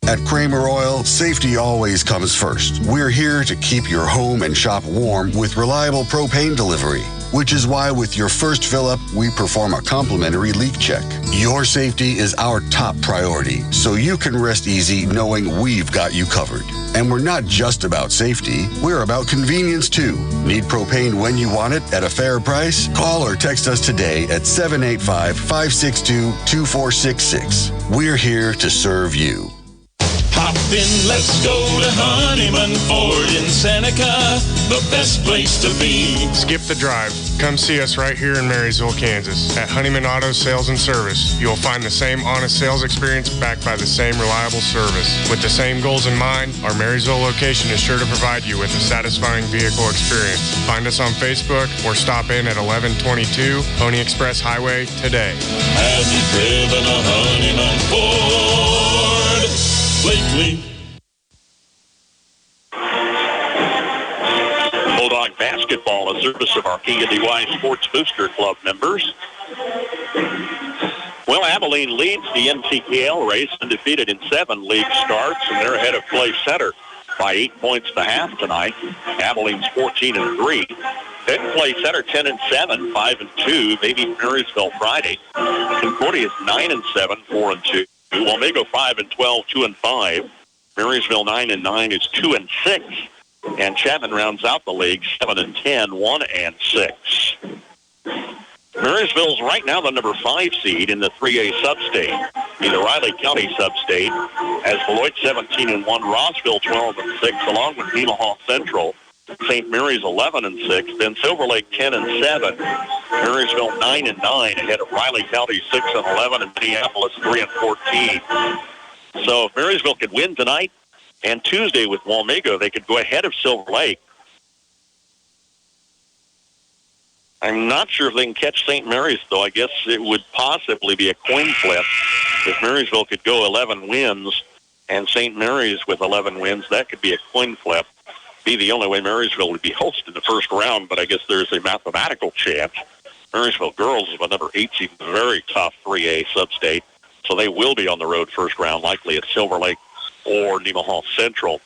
At Kramer Oil, safety always comes first. We're here to keep your home and shop warm with reliable propane delivery, which is why with your first fill-up, we perform a complimentary leak check. Your safety is our top priority, so you can rest easy knowing we've got you covered. And we're not just about safety, we're about convenience too. Need propane when you want it at a fair price? Call or text us today at 785-562-2466. We're here to serve you. Hop in, let's go to Honeyman Ford in Seneca, the best place to be. Skip the drive. Come see us right here in Marysville, Kansas. At Honeyman Auto Sales and Service, you'll find the same honest sales experience backed by the same reliable service. With the same goals in mind, our Marysville location is sure to provide you with a satisfying vehicle experience. Find us on Facebook or stop in at 1122 Pony Express Highway today. Have you driven a Honeyman Ford lately? Bulldog basketball, a service of our KNDY Sports Booster Club members. Well, Abilene leads the NCKL race, undefeated in 7 league starts, and they're ahead of Clay Center by 8 points to half tonight. Abilene's 14-3. Then Clay Center 10-7, 5-2. They beat Marysville Friday. Concordia is 9-7, 4-2. Wamego 5-12, 2-5. Marysville 9-9 is 2-6. And Chapman rounds out the league 7-10, 1-6. Marysville's right now the number 5 seed in the 3A substate, in the Riley County substate, as Beloit 17-1, Rossville 12-6, along with Nemaha Central. St. Mary's 11-6, then Silver Lake 10-7, Marysville 9-9, ahead of Riley County 6-11, and Minneapolis 3-14. So if Marysville could win tonight and Tuesday with Wamego, they could go ahead of Silver Lake. I'm not sure if they can catch St. Mary's, though. I guess it would possibly be a coin flip. If Marysville could go 11 wins and St. Mary's with 11 wins, that could be a coin flip. Be the only way Marysville would be hosted the first round, but I guess there's a mathematical chance. Marysville girls is a number 8 seed, very tough 3A substate, so they will be on the road first round, likely at Silver Lake or Nemaha Central.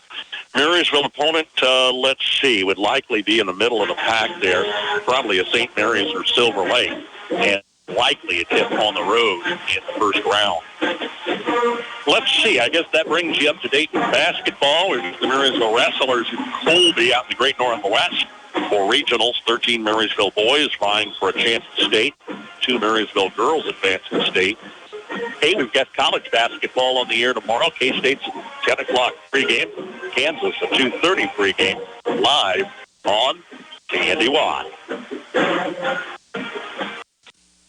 Marysville opponent, let's see, would likely be in the middle of the pack there, probably a St. Mary's or Silver Lake, and likely a tip on the road in the first round. Let's see, I guess that brings you up to date with basketball. We've the Marysville Wrestlers in Colby out in the Great Northwest for regionals. 13 Marysville boys vying for a chance at state. 2 Marysville girls advance to state. Hey, we've got college basketball on the air tomorrow. K-State's 10 o'clock pregame. Kansas a 2:30 pregame live on KNDY.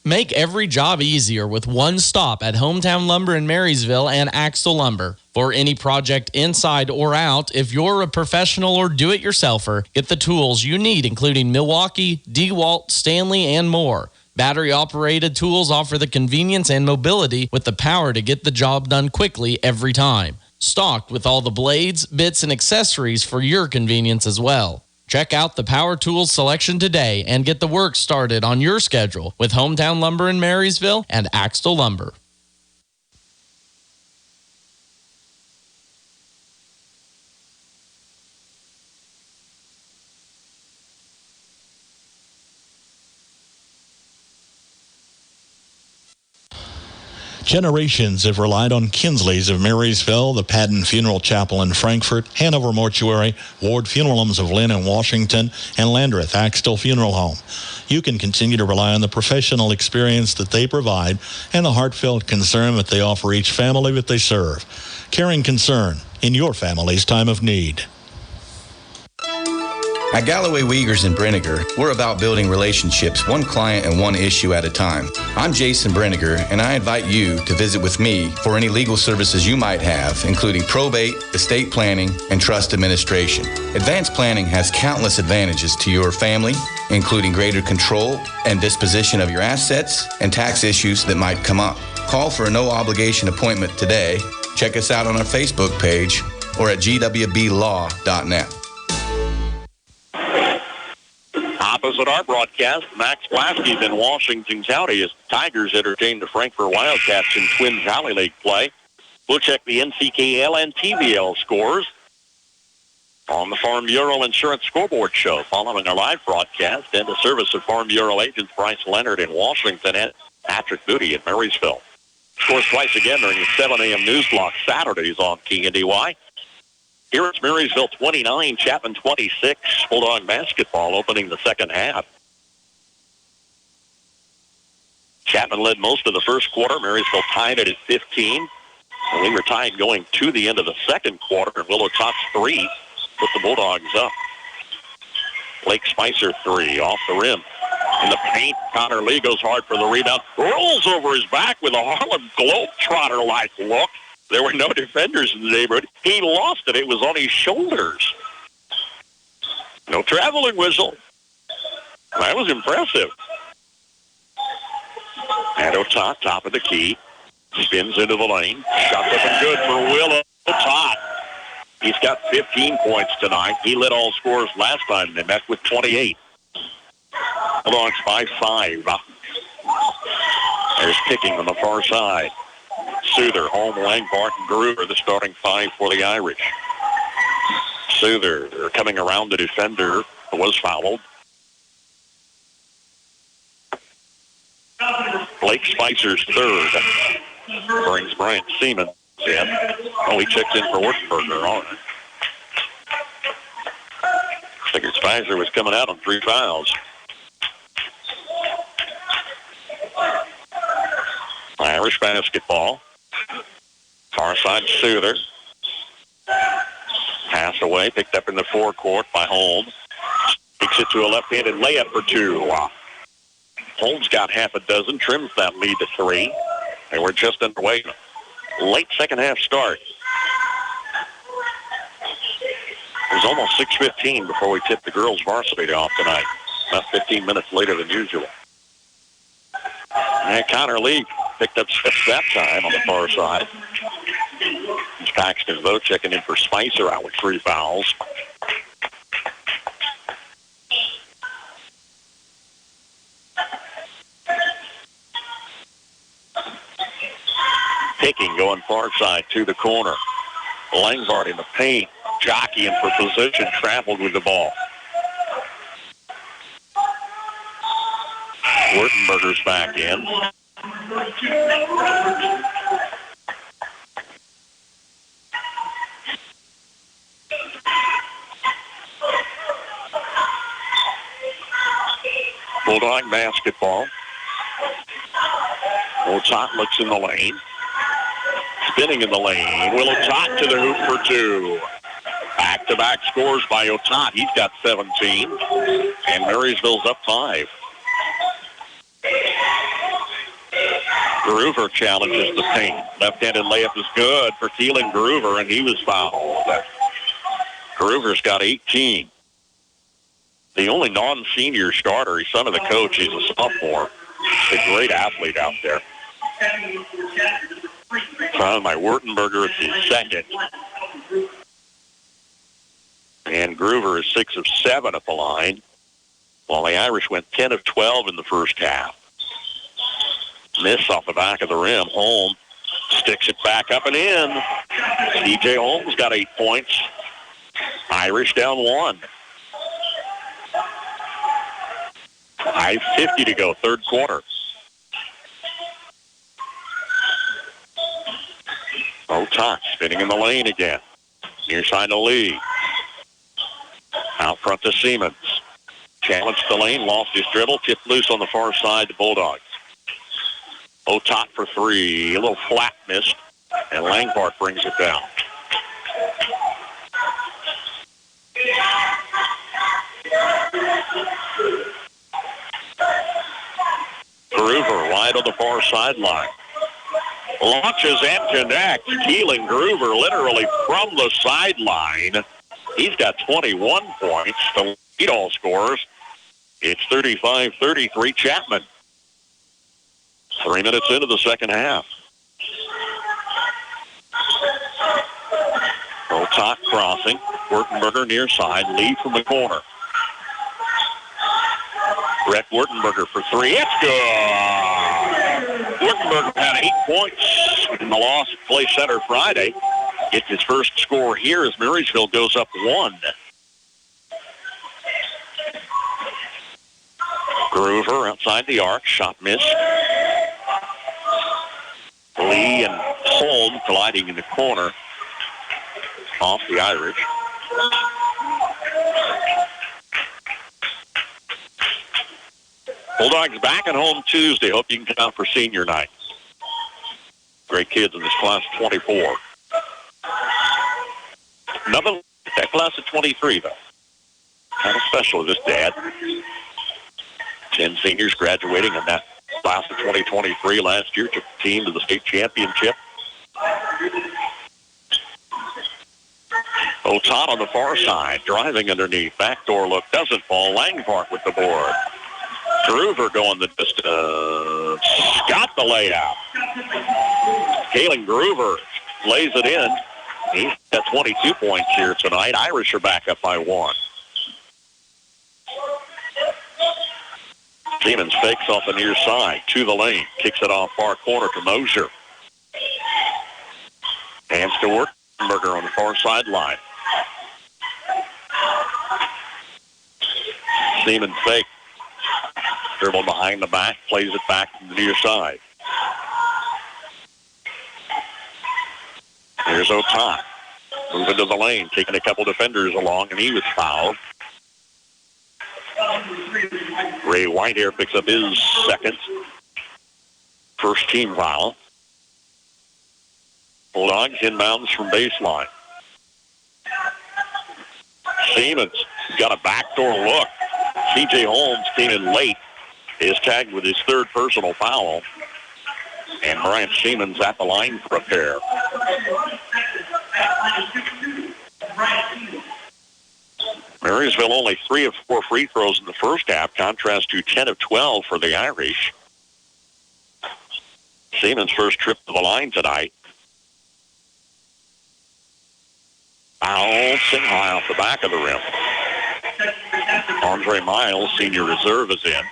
Make every job easier with one stop at Hometown Lumber in Marysville and Axtell Lumber. For any project inside or out, if you're a professional or do-it-yourselfer, get the tools you need, including Milwaukee, DeWalt, Stanley, and more. Battery-operated tools offer the convenience and mobility with the power to get the job done quickly every time. Stocked with all the blades, bits, and accessories for your convenience as well. Check out the power tools selection today and get the work started on your schedule with Hometown Lumber in Marysville and Axtell Lumber. Generations have relied on Kinsley's of Marysville, the Padden Funeral Chapel in Frankfort, Hanover Mortuary, Ward Funeral Homes of Lynn and Washington, and Landreth Axtell Funeral Home. You can continue to rely on the professional experience that they provide and the heartfelt concern that they offer each family that they serve. Caring concern in your family's time of need. At Galloway Wiegers in Brenniger, we're about building relationships one client and one issue at a time. I'm Jason Brenniger, and I invite you to visit with me for any legal services you might have, including probate, estate planning, and trust administration. Advanced planning has countless advantages to your family, including greater control and disposition of your assets and tax issues that might come up. Call for a no-obligation appointment today. Check us out on our Facebook page or at gwblaw.net. Opposite our broadcast, Max Blasky's in Washington County as Tigers entertain the Frankfort Wildcats in Twins Valley League play. We'll check the NCKL and TVL scores on the Farm Bureau Insurance Scoreboard Show following our live broadcast and the service of Farm Bureau agents Bryce Leonard in Washington and Patrick Booty in Marysville. Scores twice again during the 7 a.m. news block Saturdays on KNDY. Here it's Marysville 29, Chapman 26. Bulldog basketball opening the second half. Chapman led most of the first quarter. Marysville tied it at 15. And we were tied going to the end of the second quarter. And Willow Tots 3 put the Bulldogs up. Blake Spicer 3 off the rim. In the paint, Connor Lee goes hard for the rebound. Rolls over his back with a Harlem Globetrotter-like look. There were no defenders in the neighborhood. He lost it. It was on his shoulders. No traveling whistle. That was impressive. And Otot, top of the key, spins into the lane. Shot up and good for Will Otot. He's got 15 points tonight. He led all scorers last time they met with 28. Bulldogs by 5. There's Picking on the far side. Souther, home, Langbart, and Gruber, the starting 5 for the Irish. Souther coming around the defender, was fouled. Blake Spicer's third. Brings Bryant Seaman in. Oh, he checks in for Wurtenberger. All right. Figured Spicer was coming out on 3 fouls. Irish basketball. Far side Souther. Pass away, picked up in the forecourt by Holmes. Takes it to a left-handed layup for 2. Holmes got half a dozen, trims that lead to 3. And we're just underway. Late second half start. It was almost 6:15 before we tipped the girls' varsity off tonight. About 15 minutes later than usual. And Connor Lee picked up steps that time on the far side. It's Paxton Vogt checking in for Spicer out with 3 fouls. Picking going far side to the corner. Langbart in the paint, jockeying for position, traveled with the ball. Wurtenberger's back in. Bulldog basketball. Otot looks in the lane. Spinning in the lane. Will Otot to the hoop for 2. Back-to-back scores by Otot. He's got 17. And Marysville's up 5. Groover challenges the paint. Left-handed layup is good for Keelan Groover, and he was fouled. Groover's got 18. The only non-senior starter. He's son of the coach. He's a sophomore. He's a great athlete out there. Found by Wurtenberger at the second. And Groover is 6 of 7 at the line, while the Irish went 10 of 12 in the first half. Miss off the back of the rim. Holmes sticks it back up and in. DJ Holmes got 8 points. Irish down 1. 5:50 to go, third quarter. Otak spinning in the lane again. Near side to Lee. Out front to Siemens. Challenged the lane, lost his dribble, tipped loose on the far side to Bulldogs. Otak for three. A little flat missed, and Langford brings it down. Groover wide on the far sideline. Launches and connects. Keelan Groover literally from the sideline. He's got 21 points. The lead all scores. It's 35-33 Chapman. 3 minutes into the second half. Otak crossing. Wurtenberger near side. Lead from the corner. Brett Wurtenberger for three. It's good. Wurtenberger had 8 points in the loss at Play Center Friday. Gets his first score here as Marysville goes up 1. Groover outside the arc. Shot missed. Lee and Holm colliding in the corner. Off the Irish. Bulldogs back at home Tuesday. Hope you can come out for senior night. Great kids in this class of 24. Nothing that class of 23, though. Kind of special, this dad. 10 seniors graduating in that class of 2023 last year. Took the team to the state championship. Otat on the far side, driving underneath. Backdoor look, doesn't fall. Langford with the board. Groover going the distance. Got the layout. Kalen Groover lays it in. He's got 22 points here tonight. Irish are back up by 1. Siemens fakes off the near side to the lane. Kicks it off far corner to Mosier. Hands to Wurtenberger on the far sideline. Siemens fake. Dribble behind the back, plays it back to the near side. Here's Otak. Moving to the lane, taking a couple defenders along, and he was fouled. Ray Whitehair picks up his second. First team foul. Bulldogs inbounds from baseline. Siemens got a backdoor look. C.J. Holmes came in late. Is tagged with his third personal foul. And Brian Siemens at the line for a pair. Marysville only 3 of 4 free throws in the first half, contrast to 10 of 12 for the Irish. Siemens' first trip to the line tonight. Bouncing high off the back of the rim. Andre Miles, senior reserve, is in.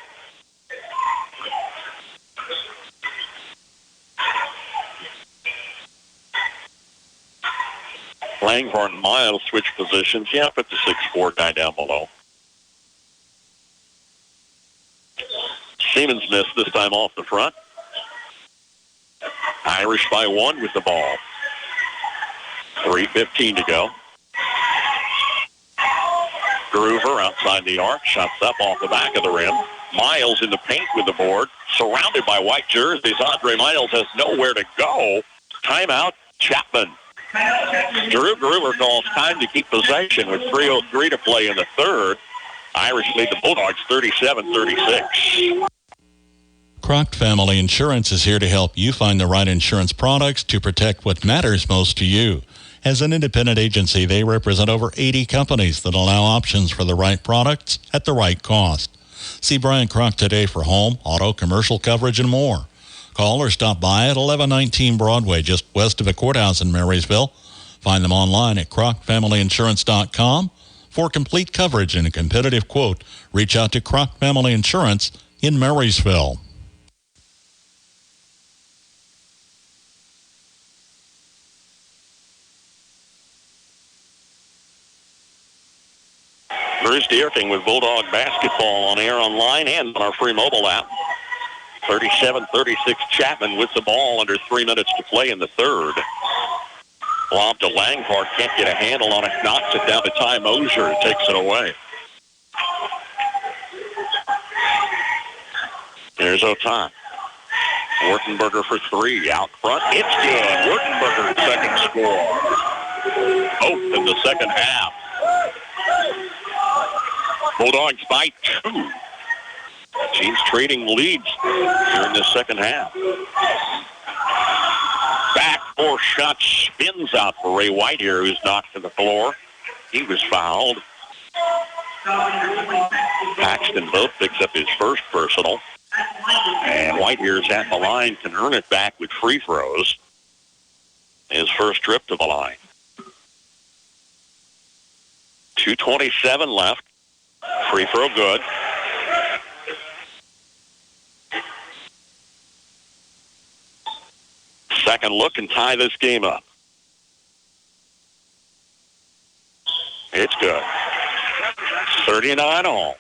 Langford and Miles switch positions. Yeah, put the 6'4" guy down below. Siemens missed this time off the front. Irish by 1 with the ball. 3:15 to go. Groover outside the arc. Shots up off the back of the rim. Miles in the paint with the board. Surrounded by white jerseys. Andre Miles has nowhere to go. Timeout, Chapman. Drew Groover calls time to keep possession with 3:03 to play in the third. Irish lead the Bulldogs 37-36. Croc Family Insurance is here to help you find the right insurance products to protect what matters most to you. As an independent agency, they represent over 80 companies that allow options for the right products at the right cost. See Brian Croc today for home, auto, commercial coverage, and more. Call or stop by at 1119 Broadway, just west of the courthouse in Marysville. Find them online at crocfamilyinsurance.com. For complete coverage and a competitive quote, reach out to Croc Family Insurance in Marysville. Bruce Deerking with Bulldog basketball on air online and on our free mobile app. 37-36 Chapman with the ball under 3 minutes to play in the third. Lob to Langford, can't get a handle on it, knocks it down to Ty Mosier, takes it away. There's Otan. Wurtenberger for three, out front, it's good. Wurtenberger's second score. Both in the second half. Bulldogs by 2. Teams trading leads here in the second half. Back 4 shot spins out for Ray White here, who's knocked to the floor. He was fouled. Paxton both picks up his first personal. And White here is at the line, can earn it back with free throws. His first trip to the line. 2:27 left. Free throw good. Second look and tie this game up. It's good. 39 all.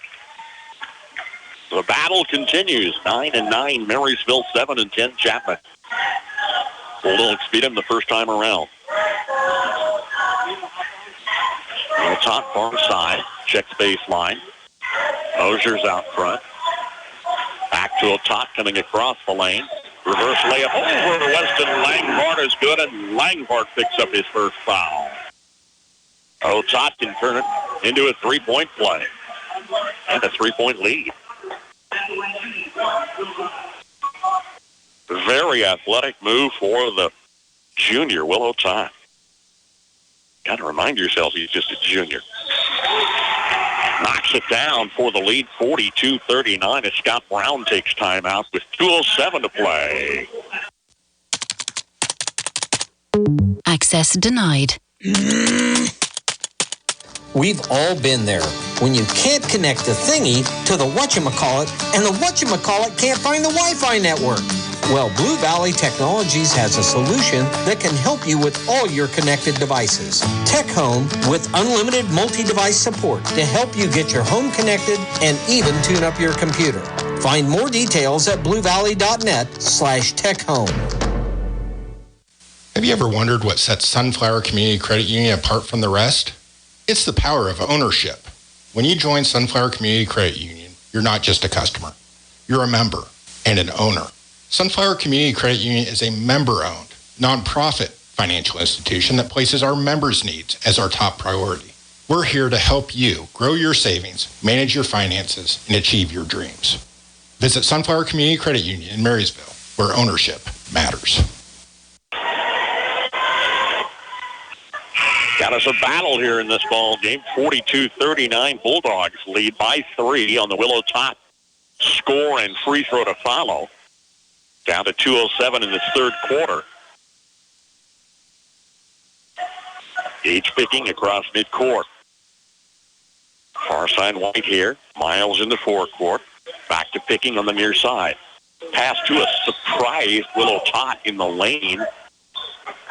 The battle continues. 9-9 Marysville, 7-10 Chapman. Bulldogs beat him the first time around. Top far side, checks baseline. Mosier's out front. Back to Otot coming across the lane. Reverse layup over Weston Langford is good, and Langford picks up his first foul. Otot can turn it into a three-point play and a three-point lead. Very athletic move for the junior, Will Otot. Got to remind yourself he's just a junior. Knocks it down for the lead, 42-39, as Scott Brown takes timeout with 2:07 to play. Access denied. We've all been there when you can't connect the thingy to the whatchamacallit, and the whatchamacallit can't find the Wi-Fi network. Well, Blue Valley Technologies has a solution that can help you with all your connected devices. Tech Home with unlimited multi-device support to help you get your home connected and even tune up your computer. Find more details at bluevalley.net/techhome. Have you ever wondered what sets Sunflower Community Credit Union apart from the rest? It's the power of ownership. When you join Sunflower Community Credit Union, you're not just a customer. You're a member and an owner. Sunflower Community Credit Union is a member-owned, nonprofit financial institution that places our members' needs as our top priority. We're here to help you grow your savings, manage your finances, and achieve your dreams. Visit Sunflower Community Credit Union in Marysville, where ownership matters. Got us a battle here in this ball game. 42-39, Bulldogs lead by 3 on the Willow Top score and free throw to follow. Down to 2:07 in this third quarter. Gage picking across midcourt. Far side White here. Miles in the forecourt. Back to picking on the near side. Pass to a surprised Willow Tot in the lane.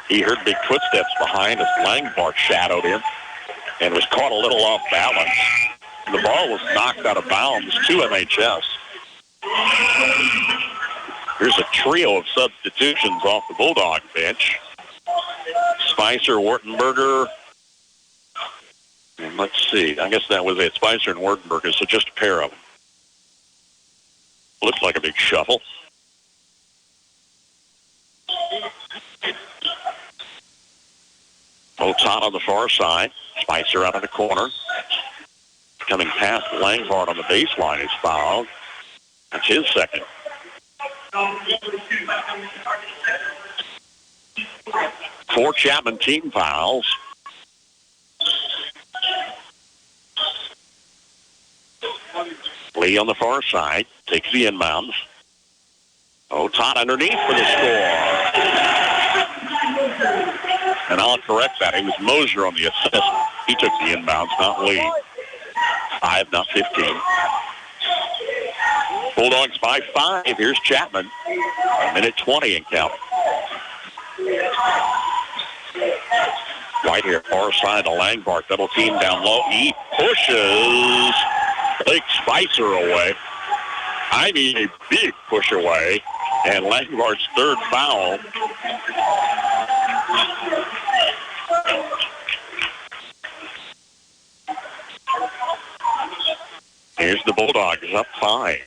He heard big footsteps behind as Langford shadowed him and was caught a little off balance. The ball was knocked out of bounds to MHS. Here's a trio of substitutions off the Bulldog bench. Spicer, Wurtenberger, and let's see, I guess that was it. Spicer and Wurtenberger, so just a pair of them. Looks like a big shuffle. Otot on the far side. Spicer out of the corner. Coming past Langford on the baseline is fouled. That's his second. 4 Chapman team fouls. Lee on the far side takes the inbounds. Otot underneath for the score. And I'll correct that. It was Mosier on the assist. He took the inbounds, not Lee. 5, not 15. Bulldogs by 5. Here's Chapman. 1:20 and count. Right here, far side to Langford. Double team down low. He pushes Blake Spicer away. I mean, a big push away. And Langford's third foul. Here's the Bulldogs up 5.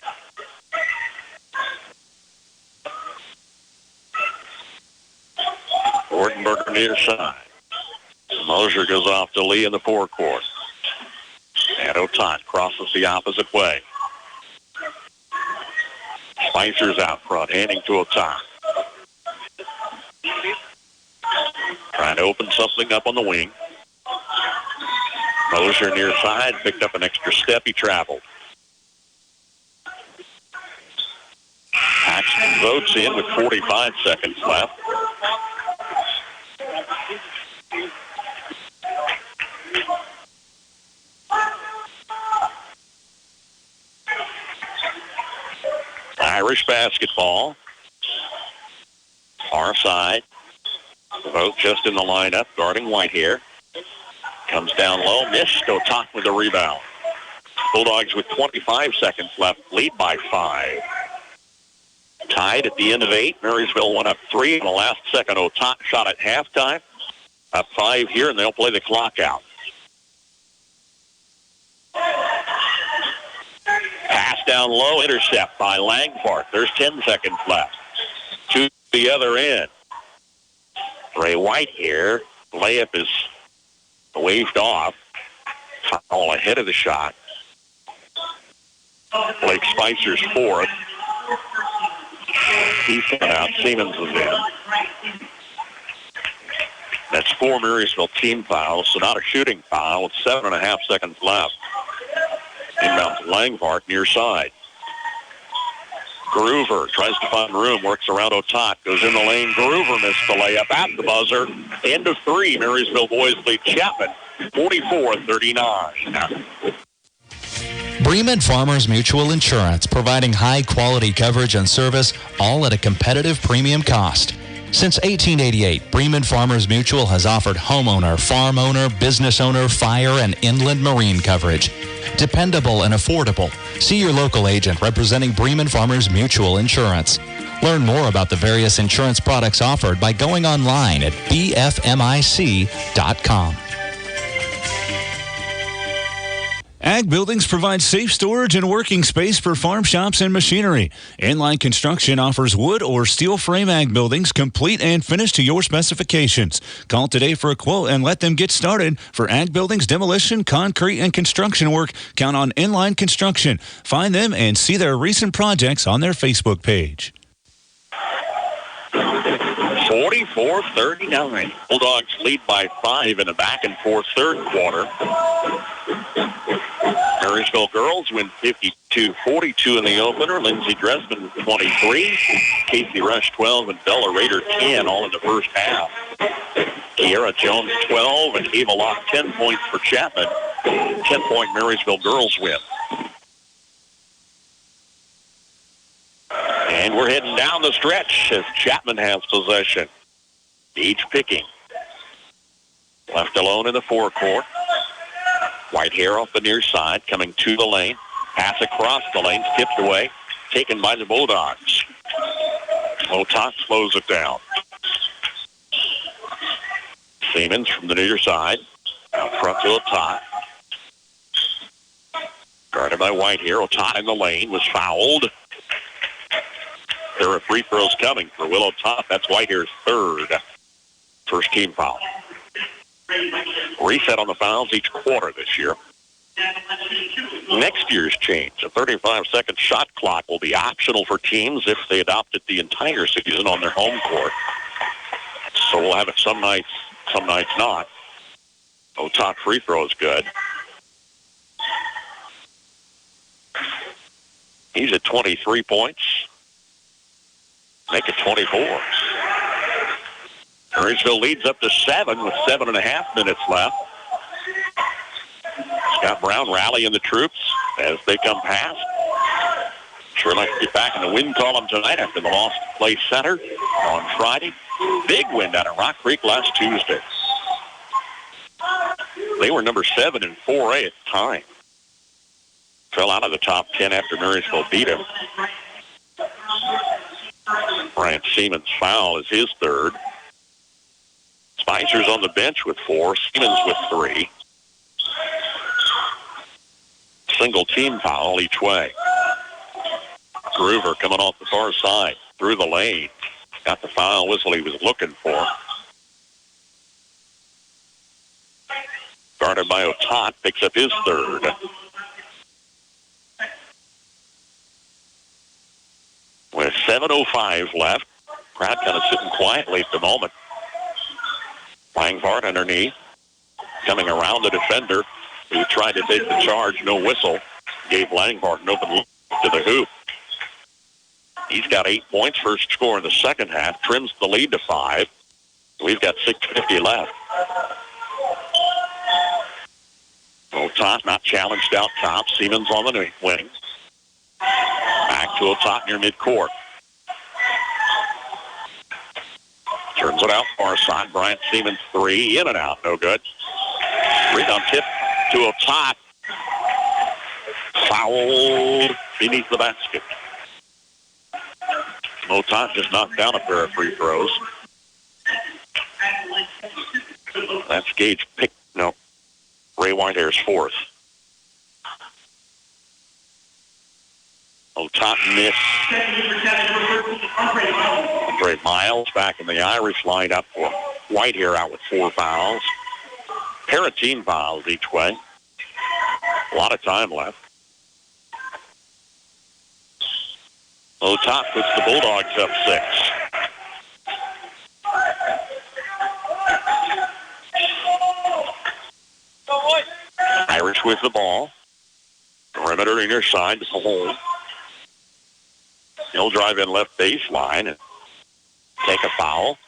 Wardenberger near side. Mosier goes off to Lee in the forecourt. And Otot crosses the opposite way. Spicer's out front, handing to Otot. Trying to open something up on the wing. Mosier near side, picked up an extra step. He traveled. Paxton votes in with 45 seconds left. Irish basketball. Far side. Vogt just in the lineup, guarding Whitehair. Comes down low, missed. Otot with the rebound. Bulldogs with 25 seconds left, lead by 5. Tied at the end of 8. Marysville went up 3 in the last second. Otot shot at halftime. Up 5 here, and they'll play the clock out. Pass down low, intercept by Langford. There's 10 seconds left. To the other end. Ray Whitehair. Layup is waved off. Foul ahead of the shot. Blake Spicer's 4th. He's out. Siemens is in. That's 4 Marysville team fouls, so not a shooting foul with 7.5 seconds left. Inbound to Langford near side. Groover tries to find room, works around Otot, goes in the lane. Groover missed the layup at the buzzer. End of 3. Marysville boys lead Chapman 44-39. Bremen Farmers Mutual Insurance, providing high-quality coverage and service, all at a competitive premium cost. Since 1888, Bremen Farmers Mutual has offered homeowner, farm owner, business owner, fire, and inland marine coverage. Dependable and affordable. See your local agent representing Bremen Farmers Mutual Insurance. Learn more about the various insurance products offered by going online at bfmic.com. Ag Buildings provide safe storage and working space for farm shops and machinery. Inline Construction offers wood or steel frame ag buildings, complete and finished to your specifications. Call today for a quote and let them get started. For ag buildings, demolition, concrete, and construction work, count on Inline Construction. Find them and see their recent projects on their Facebook page. 44-39. Bulldogs lead by 5 in a back-and-forth third quarter. Marysville girls win 52-42 in the opener. Lindsey Dressman 23, Casey Rush 12, and Bella Rader 10, all in the first half. Kiara Jones 12 and Ava Locke 10 points for Chapman. 10-point Marysville girls win. And we're heading down the stretch as Chapman has possession. Each picking. Left alone in the forecourt. Whitehair off the near side, coming to the lane. Pass across the lane, tipped away. Taken by the Bulldogs. Otot slows it down. Siemens from the near side. Out front to Otot. Guarded by Whitehair. Otot in the lane, was fouled. There are free throws coming for Willow Otot. That's Whitehair's third. First team foul. Reset on the fouls each quarter this year. Next year's change, a 35-second shot clock will be optional for teams if they adopt it the entire season on their home court. So we'll have it some nights not. Otot free throw is good. He's at 23 points. Make it 24. Marysville leads up to 7 with 7.5 minutes left. Scott Brown rallying the troops as they come past. Sure like to get back in the win column tonight after the loss to Clay Center on Friday. Big win down at Rock Creek last Tuesday. They were number 7 in 4A at the time. Fell out of the top 10 after Marysville beat them. Bryant Siemens' foul is his third. Spicer's on the bench with 4. Siemens with 3. single team foul each way. Groover coming off the far side through the lane. Got the foul whistle he was looking for. Guarded by Otat, picks up his third. With 7:05 left, crowd kind of sitting quietly at the moment. Langford underneath, coming around the defender who tried to take the charge. No whistle. Gave Langford an open look to the hoop. He's got 8 points, first score in the second half, trims the lead to 5. We've got 6:50 left. Otat not challenged out top. Siemens on the wing. Back to Otat near midcourt. Turns it out far side. Bryant Siemens 3, in and out, no good. Rebound tip to Otat. Fouled beneath the basket. Otat just knocked down a pair of free throws. That's Gage pick. No. Ray Whitehair's fourth. Otat missed. Andre Miles back in the Irish lineup for Whitehair out with 4 fouls. Pair of team fouls each way. A lot of time left. Otat puts the Bulldogs up 6. Irish with the ball. Perimeter near side to Hole. He'll drive in left baseline and take a foul.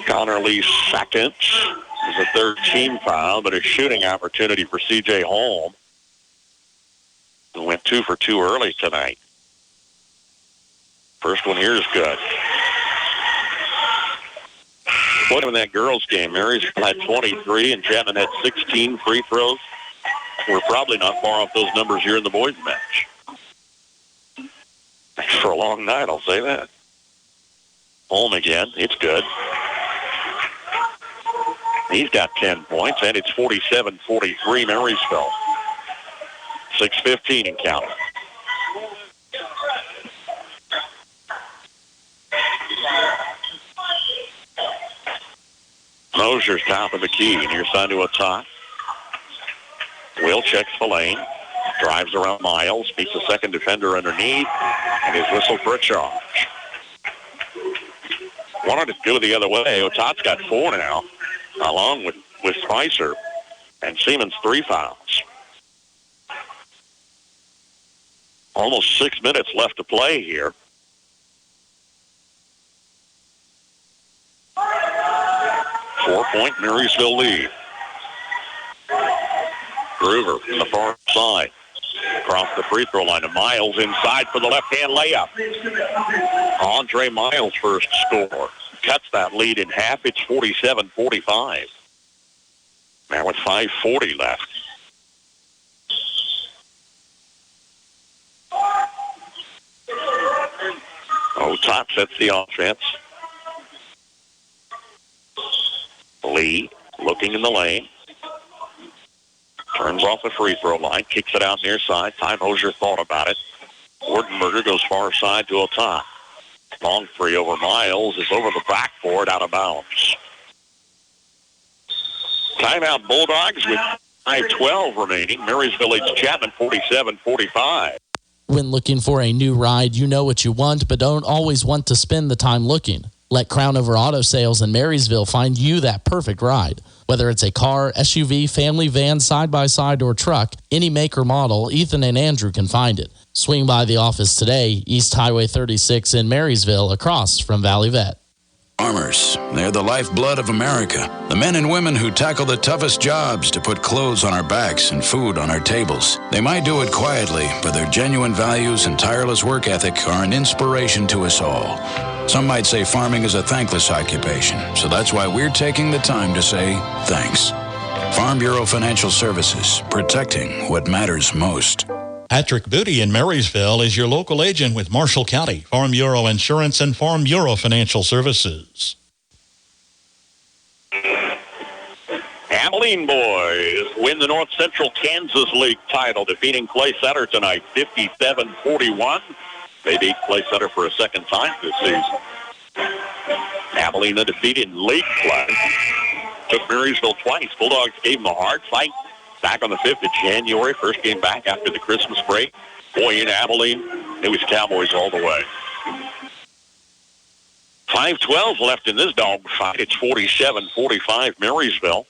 Connor Lee's second is a third team foul, but a shooting opportunity for C.J. Holm, who went 2 for 2 early tonight. First one here is good. What in that girls' game? Marysville had 23 and Chapman had 16 free throws. We're probably not far off those numbers here in the boys' match. Thanks for a long night, I'll say that. Holm again. It's good. He's got 10 points, and it's 47-43 Marysville. 6:15 and counting. Mosier's top of the key, near side to Otat. Will checks the lane, drives around Miles, beats the second defender underneath, and his whistle for a charge. Wanted to go the other way. Otat's got 4 now, along with Spicer, and Siemens 3 fouls. Almost 6 minutes left to play here. Four-point Marysville lead. Groover from the far side. Across the free throw line to Miles inside for the left-hand layup. Andre Miles' first score. Cuts that lead in half. It's 47-45. Now with 5:40 left. Otat sets the offense. Lee looking in the lane. Turns off the free throw line. Kicks it out near side. Ty Mosier thought about it. Wardenberger goes far side to Otat. Long three over Miles is over the backboard, out of bounds. Timeout Bulldogs with 5:12 remaining. Marysville leads Chapman 47-45. When looking for a new ride, you know what you want, but don't always want to spend the time looking. Let Crownover Auto Sales in Marysville find you that perfect ride. Whether it's a car, SUV, family van, side-by-side, or truck, any make or model, Ethan and Andrew can find it. Swing by the office today, East Highway 36 in Marysville, across from Valley Vet. Farmers, they're the lifeblood of America. The men and women who tackle the toughest jobs to put clothes on our backs and food on our tables. They might do it quietly, but their genuine values and tireless work ethic are an inspiration to us all. Some might say farming is a thankless occupation, so that's why we're taking the time to say thanks. Farm Bureau Financial Services, protecting what matters most. Patrick Booty in Marysville is your local agent with Marshall County, Farm Bureau Insurance, and Farm Bureau Financial Services. Abilene boys win the North Central Kansas League title, defeating Clay Center tonight, 57-41. They beat Clay Center for a second time this season. Abilene undefeated in league play. Took Marysville twice. Bulldogs gave them a hard fight back on the 5th of January. First game back after the Christmas break. Boy, in Abilene, it was Cowboys all the way. 5:12 left in this dog fight. It's 47-45 Marysville.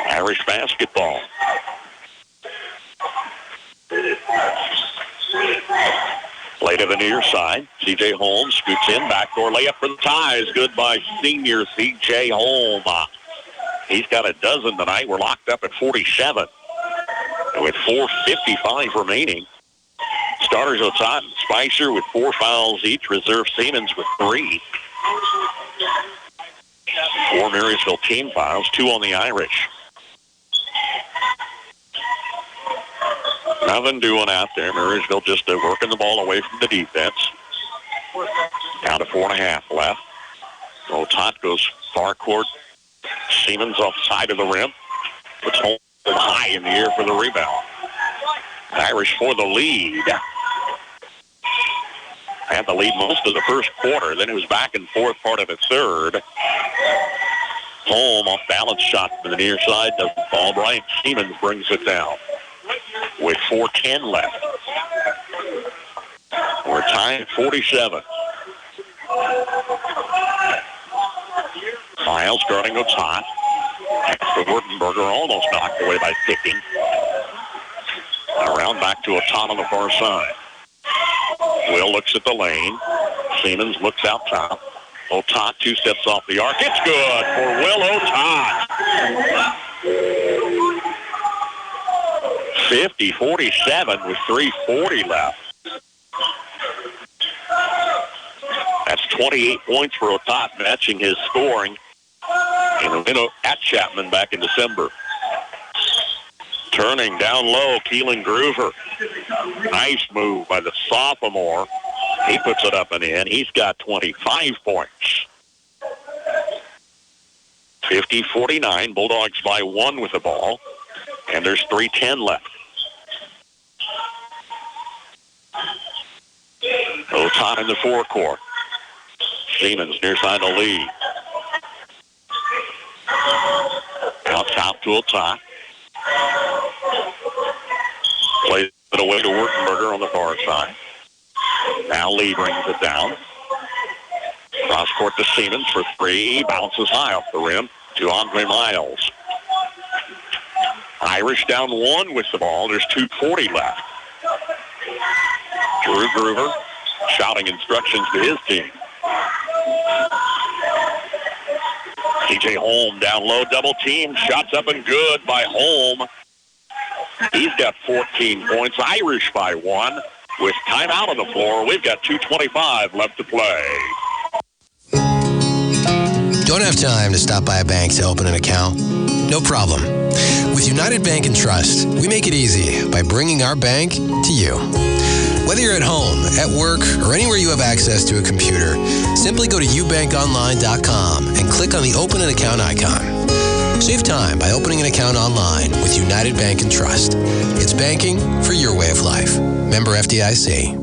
Irish basketball. Play to the near side. C.J. Holmes scoots in. Backdoor layup for the ties. Good by senior C.J. Holmes. He's got a dozen tonight. We're locked up at 47. And with 4:55 remaining. Starters Otat and Spicer with 4 fouls each. Reserve Siemens with 3. 4 Marysville team fouls, 2 on the Irish. Nothing doing out there. Marysville just working the ball away from the defense. Down to 4.5 left. Otat goes far court. Siemens off the side of the rim. Puts home high in the air for the rebound. Irish for the lead. Had the lead most of the first quarter. Then it was back and forth part of the third. Home off balance shot to the near side. Doesn't fall. Brian Siemens brings it down with 4:10 left. We're tied at 47. Miles guarding Otat. The Wurtenberger almost knocked away by Picking. Around back to Otat on the far side. Will looks at the lane. Siemens looks out top. Otat 2 steps off the arc. It's good for Will Otat. 50-47 with 3:40 left. That's 28 points for Otat, matching his scoring in the win at Chapman back in December. Turning down low, Keelan Groover. Nice move by the sophomore. He puts it up and in. He's got 25 points. 50-49. Bulldogs by 1 with the ball. And there's 3:10 left. Otat in the forecourt. Siemens near side to Lee. Out top to Otat. Plays it away to Wurtenberger on the far side. Now Lee brings it down. Cross court to Siemens for 3. Bounces high off the rim to Andre Miles. Irish down 1 with the ball. There's 2:40 left. Drew Groover shouting instructions to his team. C.J. Holm down low, double team. Shots up and good by Holm. He's got 14 points. Irish by 1. With timeout on the floor, we've got 2:25 left to play. Don't have time to stop by a bank to open an account? No problem. With United Bank and Trust, we make it easy by bringing our bank to you. Whether you're at home, at work, or anywhere you have access to a computer, simply go to ubankonline.com and click on the Open an Account icon. Save time by opening an account online with United Bank and Trust. It's banking for your way of life. Member FDIC.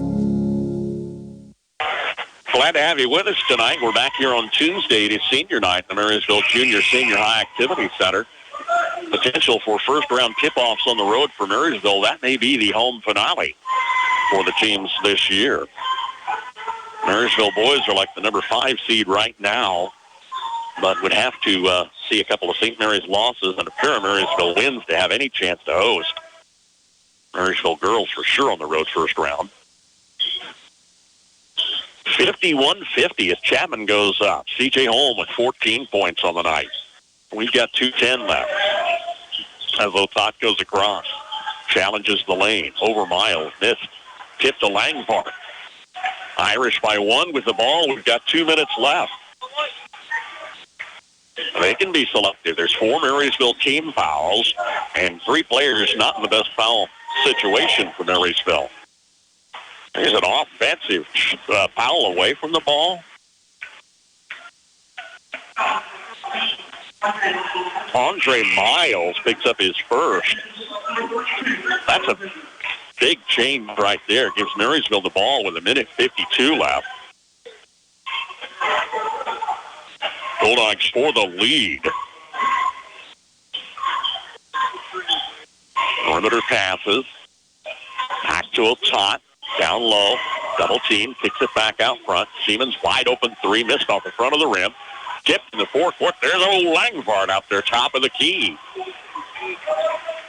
Glad to have you with us tonight. We're back here on Tuesday. It is senior night in the Marysville Junior Senior High Activity Center. Potential for first-round tip-offs on the road for Marysville. That may be the home finale for the teams this year. Marysville boys are like the number 5 seed right now, but would have to see a couple of St. Mary's losses and a pair of Marysville wins to have any chance to host. Marysville girls for sure on the road first round. 51-50 as Chapman goes up. C.J. Holm with 14 points on the night. We've got 2:10 left. As Otat goes across. Challenges the lane. Over Miles. Missed. Tip to Langford. Irish by 1 with the ball. We've got 2 minutes left. They can be selective. There's 4 Marysville team fouls and 3 players not in the best foul situation for Marysville. There's an offensive foul away from the ball. Andre Miles picks up his first. That's a big change right there. Gives Marysville the ball with 1:52 left. Bulldogs for the lead. Perimeter passes. Back to Otat. Down low. Double team. Kicks it back out front. Siemens wide open three. Missed off the front of the rim. Tipped in the forecourt. There's old Langvard out there, top of the key.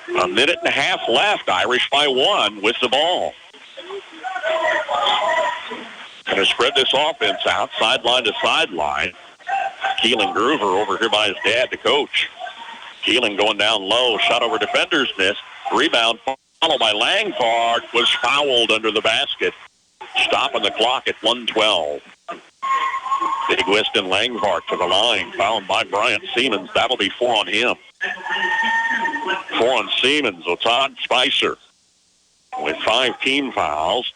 1.5 minutes left. Irish by 1 with the ball. Going to spread this offense out, sideline to sideline. Keelan Groover over here by his dad, the coach. Keelan going down low. Shot over defenders, missed. Rebound followed by Langford. Was fouled under the basket. Stopping the clock at 1:12. Big Weston Langford to the line. Fouled by Bryant Siemens. That'll be 4 on him. 4 on Siemens. Todd Spicer with 5 team fouls.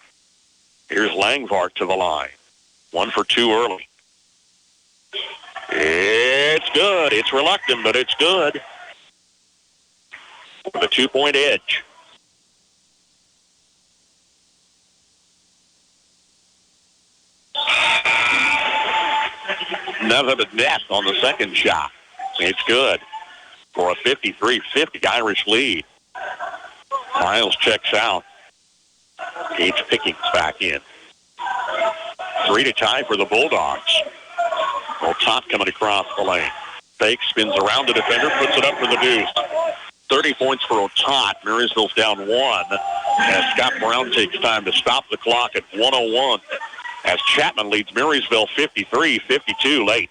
Here's Langford to the line. 1 for 2 early. It's good. It's reluctant, but it's good. With a 2-point edge. Nothing but net on the second shot. It's good for a 53-50 Irish lead. Miles checks out. Gage Pickings back in. 3 to tie for the Bulldogs. Top coming across the lane. Fake, spins around the defender, puts it up for the deuce. 30 points for Otat. Marysville's down 1 as Scott Brown takes time to stop the clock at 1:01 as Chapman leads Marysville 53-52 late.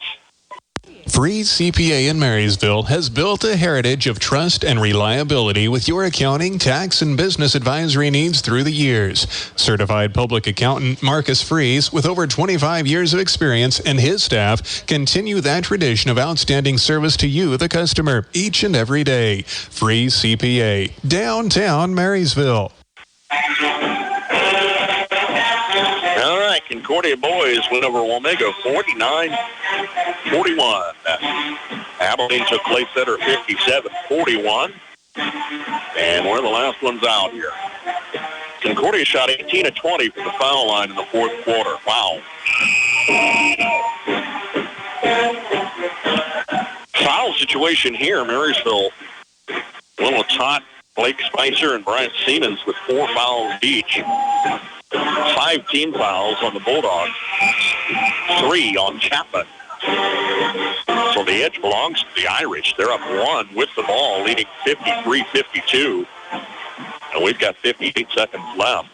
Free CPA in Marysville has built a heritage of trust and reliability with your accounting, tax, and business advisory needs through the years. Certified public accountant Marcus Fries, with over 25 years of experience, and his staff continue that tradition of outstanding service to you, the customer, each and every day. Free CPA, downtown Marysville. All right, Concordia boys win over Wamego 49-41. Abilene took place setter 57-41. And we're the last ones out here. Concordia shot 18 of 20 from the foul line in the fourth quarter. Wow. Foul situation here. Marysville, Little Tot, Blake Spicer, and Bryant Siemens with 4 fouls each. 5 team fouls on the Bulldogs. 3 on Chapman. So the edge belongs to the Irish. They're up 1 with the ball, leading 53-52. And we've got 58 seconds left.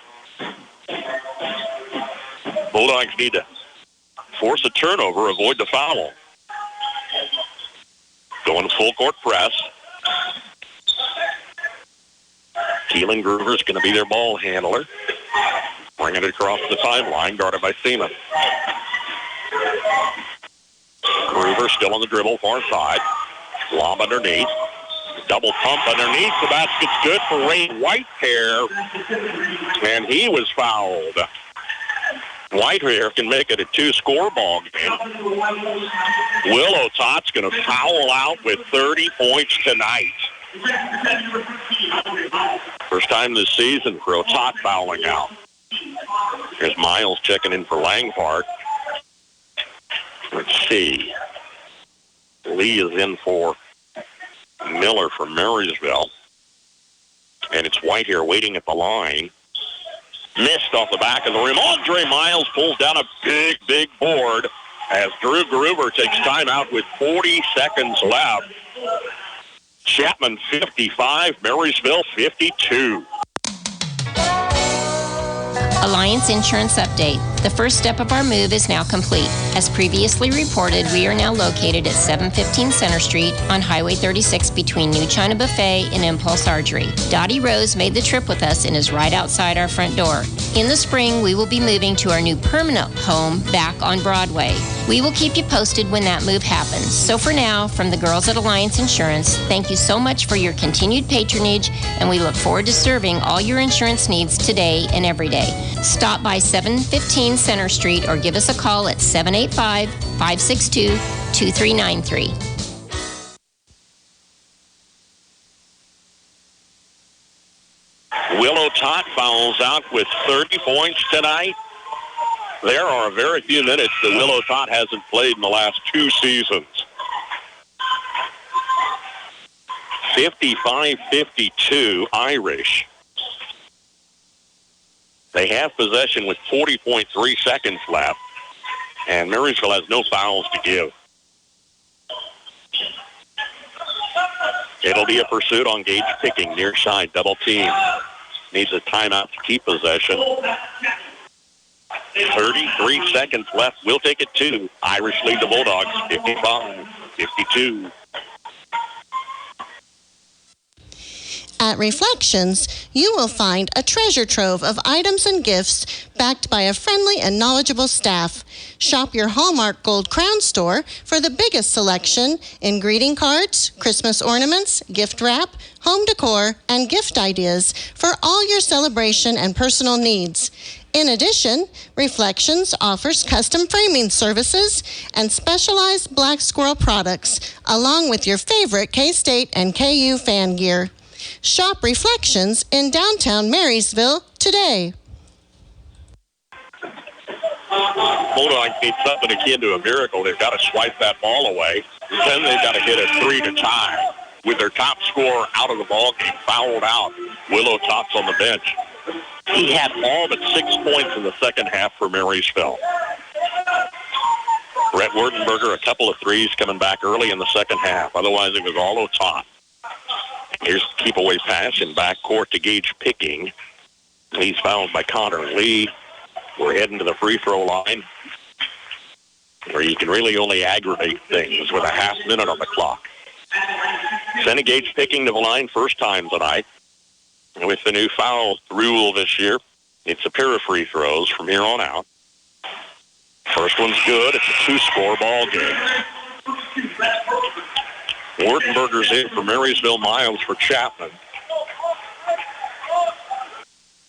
Bulldogs need to force a turnover, avoid the foul. Going full court press. Keelan Groover's going to be their ball handler. Bringing it across the timeline, guarded by Seaman. Groover still on the dribble, far side. Lob underneath. Double pump underneath. The basket's good for Ray Whitehair. And he was fouled. Whitehair can make it a 2-score ball game. Willow Tott's going to foul out with 30 points tonight. First time this season for Otat fouling out. Here's Miles checking in for Langford. Let's see. Lee is in for Miller from Marysville. And it's Whitehair waiting at the line. Missed off the back of the rim. Andre Miles pulls down a big, big board as Drew Groover takes time out with 40 seconds left. Chapman 55, Marysville 52. Alliance Insurance Update. The first step of our move is now complete. As previously reported, we are now located at 715 Center Street on Highway 36 between New China Buffet and Impulse Archery. Dottie Rose made the trip with us and is right outside our front door. In the spring, we will be moving to our new permanent home back on Broadway. We will keep you posted when that move happens. So for now, from the girls at Alliance Insurance, thank you so much for your continued patronage, and we look forward to serving all your insurance needs today and every day. Stop by 715 Center Street or give us a call at 785-562-2393. Willow Tot fouls out with 30 points tonight. There are very few minutes that Willow Tot hasn't played in the last 2 seasons. 55-52 Irish. They have possession with 40.3 seconds left, and Marysville has no fouls to give. It'll be a pursuit on Gage Picking, near side, double team. Needs a timeout to keep possession. 33 seconds left. We'll take it 2. Irish lead the Bulldogs, 55-52. At Reflections, you will find a treasure trove of items and gifts backed by a friendly and knowledgeable staff. Shop your Hallmark Gold Crown store for the biggest selection in greeting cards, Christmas ornaments, gift wrap, home decor, and gift ideas for all your celebration and personal needs. In addition, Reflections offers custom framing services and specialized Black Squirrel products, along with your favorite K-State and KU fan gear. Shop Reflections in downtown Marysville today. Bulldogs need something akin to a miracle. They've got to swipe that ball away. Then they've got to hit a 3 to tie. With their top scorer out of the ballgame, fouled out. Willow Tot's on the bench. He had all but 6 points in the second half for Marysville. Brett Werdenberger, a couple of threes coming back early in the second half. Otherwise, it was all Tot. Here's the keep-away pass in backcourt to Gage Picking. He's fouled by Connor Lee. We're heading to the free throw line, where you can really only aggravate things with a half minute on the clock. Sending Gage Picking to the line first time tonight. And with the new foul rule this year, it's a pair of free throws from here on out. First one's good. It's a 2-score ball game. Wartenberger's in for Marysville, Miles for Chapman.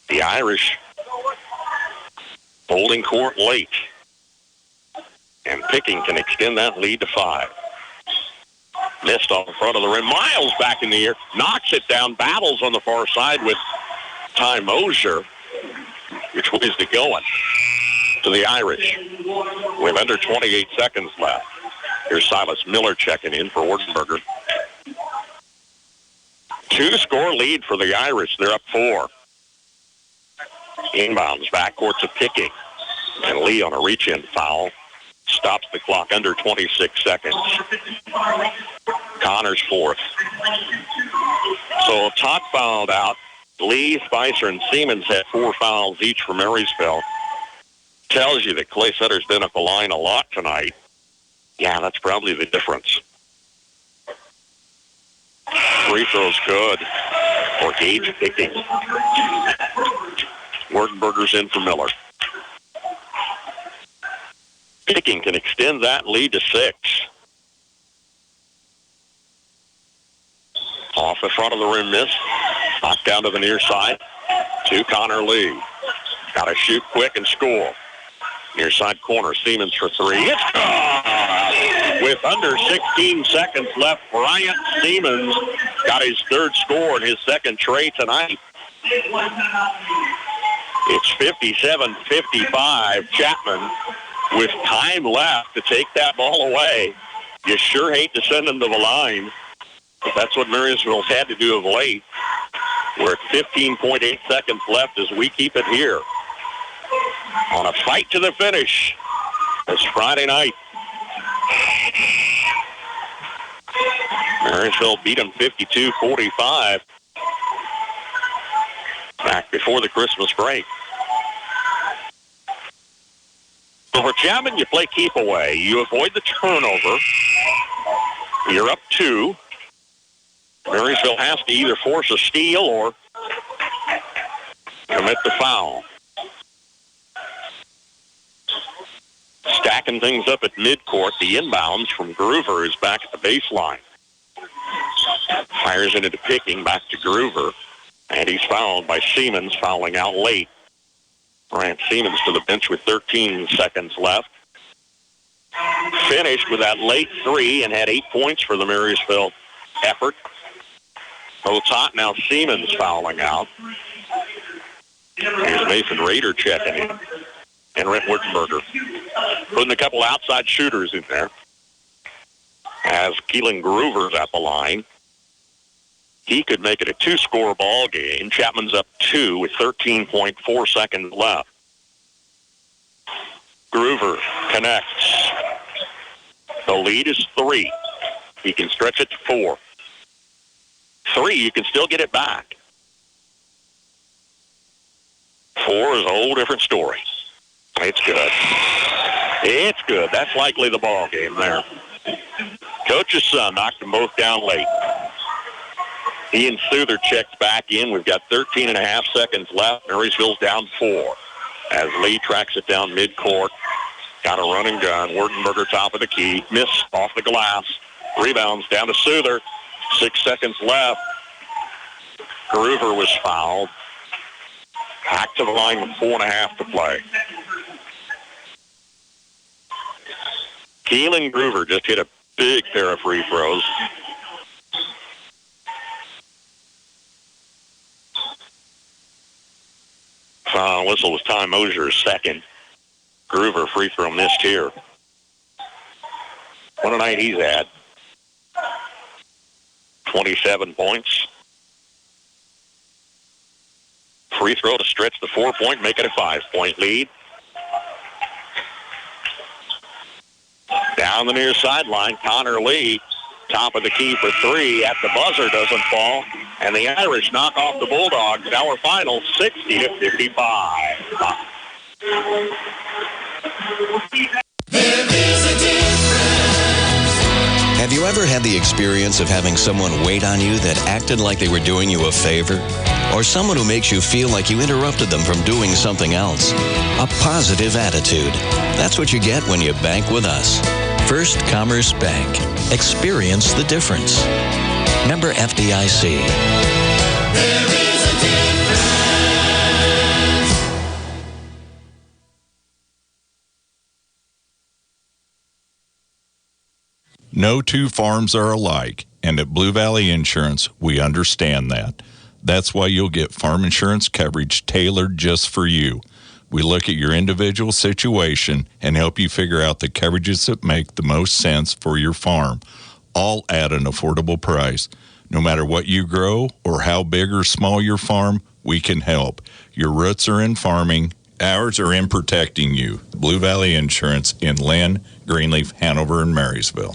The Irish holding court late. And Picking can extend that lead to 5. Missed on the front of the rim. Miles back in the air. Knocks it down. Battles on the far side with Ty Mosier. Which way is it going? To the Irish. With under 28 seconds left. Here's Silas Miller checking in for Wartenberger. 2-score lead for the Irish. They're up 4. Inbounds backcourt to Picking. And Lee on a reach-in foul. Stops the clock under 26 seconds. Connor's 4th. So Tot fouled out. Lee, Spicer, and Siemens had 4 fouls each for Marysville. Tells you that Clay Sutter's been at the line a lot tonight. Yeah, that's probably the difference. Free throw's good for Gage Picking. Wertenberger's in for Miller. Picking can extend that lead to 6. Off the front of the rim miss. Knocked down to the near side. To Connor Lee. Got to shoot quick and score. Near side corner, Siemens for 3. It's gone! With under 16 seconds left, Bryant Siemens got his 3rd score and his 2nd tray tonight. It's 57-55. Chapman with time left to take that ball away. You sure hate to send him to the line, but that's what Marysville's had to do of late. We're at 15.8 seconds left as we keep it here. On a fight to the finish this Friday night. Marysville beat them 52-45 back before the Christmas break. So for Chapman, you play keep away. You avoid the turnover. You're up 2. Marysville has to either force a steal or commit the foul. Stacking things up at midcourt. The inbounds from Groover is back at the baseline. Fires into Picking, back to Groover. And he's fouled by Siemens, fouling out late. Bryant Siemens to the bench with 13 seconds left. Finished with that late 3 and had 8 points for the Marysville effort. Tot, now Siemens fouling out. Here's Mason Rader checking in. And Rhett Wurtenberger putting a couple outside shooters in there. As Keelan Groover's at the line. He could make it a 2-score ball game. Chapman's up 2 with 13.4 seconds left. Groover connects. The lead is 3. He can stretch it to 4. 3, you can still get it back. 4 is a whole different story. It's good. It's good. That's likely the ball game there. Coach's son knocked them both down late. Ian Souther checks back in. We've got 13 and a half seconds left. Marysville's down 4 as Lee tracks it down midcourt. Got a run and gun. Wurtenberger top of the key. Miss off the glass. Rebounds down to Souther. 6 seconds left. Groover was fouled. Back to the line with 4.5 to play. Keelan Groover just hit a big pair of free throws. Foul whistle was Ty Mosier's second. Groover free throw missed here. What a night he's had. 27 points. Free throw to stretch the 4-point, make it a 5-point lead. Down the near sideline, Connor Lee, top of the key for 3 at the buzzer, doesn't fall. And the Irish knock off the Bulldogs. Our final 60-55. Have you ever had the experience of having someone wait on you that acted like they were doing you a favor? Or someone who makes you feel like you interrupted them from doing something else? A positive attitude. That's what you get when you bank with us. First Commerce Bank. Experience the difference. Member FDIC. There is a difference. No two farms are alike, and at Blue Valley Insurance, we understand that. That's why you'll get farm insurance coverage tailored just for you. We look at your individual situation and help you figure out the coverages that make the most sense for your farm, all at an affordable price. No matter what you grow or how big or small your farm, we can help. Your roots are in farming. Ours are in protecting you. Blue Valley Insurance in Lynn, Greenleaf, Hanover, and Marysville.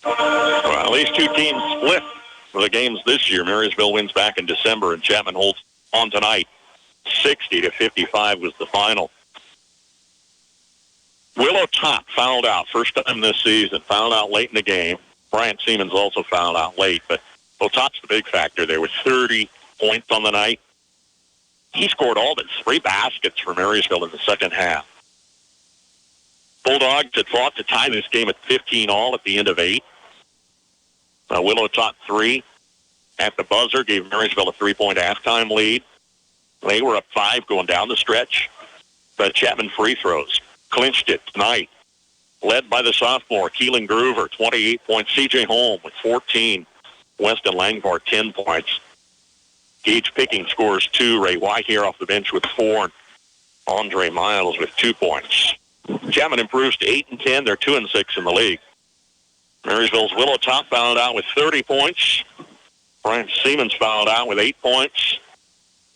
Well, at least 2 teams split for the games this year. Marysville wins back in December, and Chapman holds on tonight. 60-55 was the final. Willow Top fouled out. First time this season. Fouled out late in the game. Bryant Siemens also fouled out late, but Willow Top's the big factor there with 30 points on the night. He scored all but 3 baskets for Marysville in the second half. Bulldogs had fought to tie this game at 15 all at the end of 8. Willow Top 3 at the buzzer gave Marysville a 3-point halftime lead. They were up 5 going down the stretch. But Chapman free throws clinched it tonight. Led by the sophomore, Keelan Groover, 28 points. C.J. Holm with 14. Weston Langford, 10 points. Gage Picking scores 2. Ray White here off the bench with 4. And Andre Miles with 2 points. Chapman improves to 8 and 10. They're 2 and 6 in the league. Marysville's Willow Top fouled out with 30 points. Bryant Siemens fouled out with 8 points.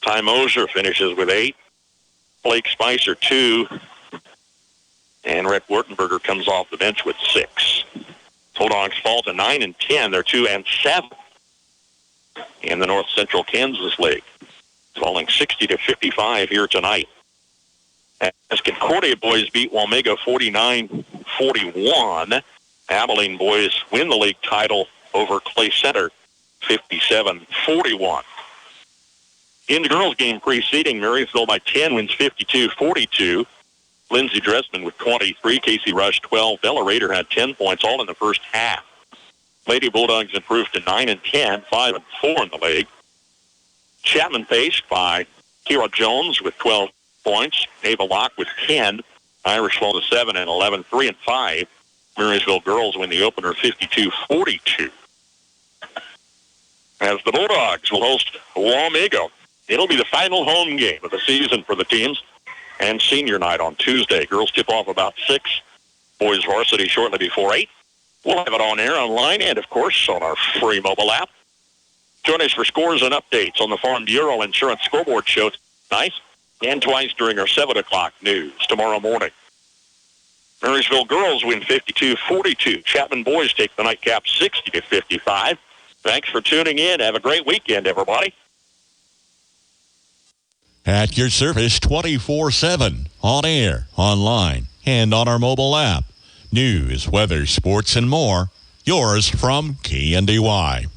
Ty Mosier finishes with 8. Blake Spicer, 2. And Rhett Wurtenberger comes off the bench with 6. Bulldogs fall to 9 and 10. They're 2 and 7 in the North Central Kansas League, falling 60-55 here tonight. As Concordia boys beat Wamega 49-41, Abilene boys win the league title over Clay Center 57-41. In the girls' game preceding, Marysville by 10 wins 52-42. Lindsey Dressman with 23, Casey Rush 12. Bella Rader had 10 points, all in the first half. Lady Bulldogs improved to 9 and 10, 5 and 4 in the league. Chapman paced by Kira Jones with 12 points. Ava Locke with 10. Irish fall to 7 and 11, 3 and 5. Marysville girls win the opener 52-42. as the Bulldogs will host Wamego. It'll be the final home game of the season for the teams, and senior night on Tuesday. Girls tip off about 6, boys varsity shortly before 8. We'll have it on air, online, and, of course, on our free mobile app. Join us for scores and updates on the Farm Bureau Insurance Scoreboard Show tonight and twice during our 7 o'clock news tomorrow morning. Marysville girls win 52-42. Chapman boys take the nightcap 60-55. Thanks for tuning in. Have a great weekend, everybody. At your service 24/7, on air, online, and on our mobile app. News, weather, sports, and more. Yours from KNDY.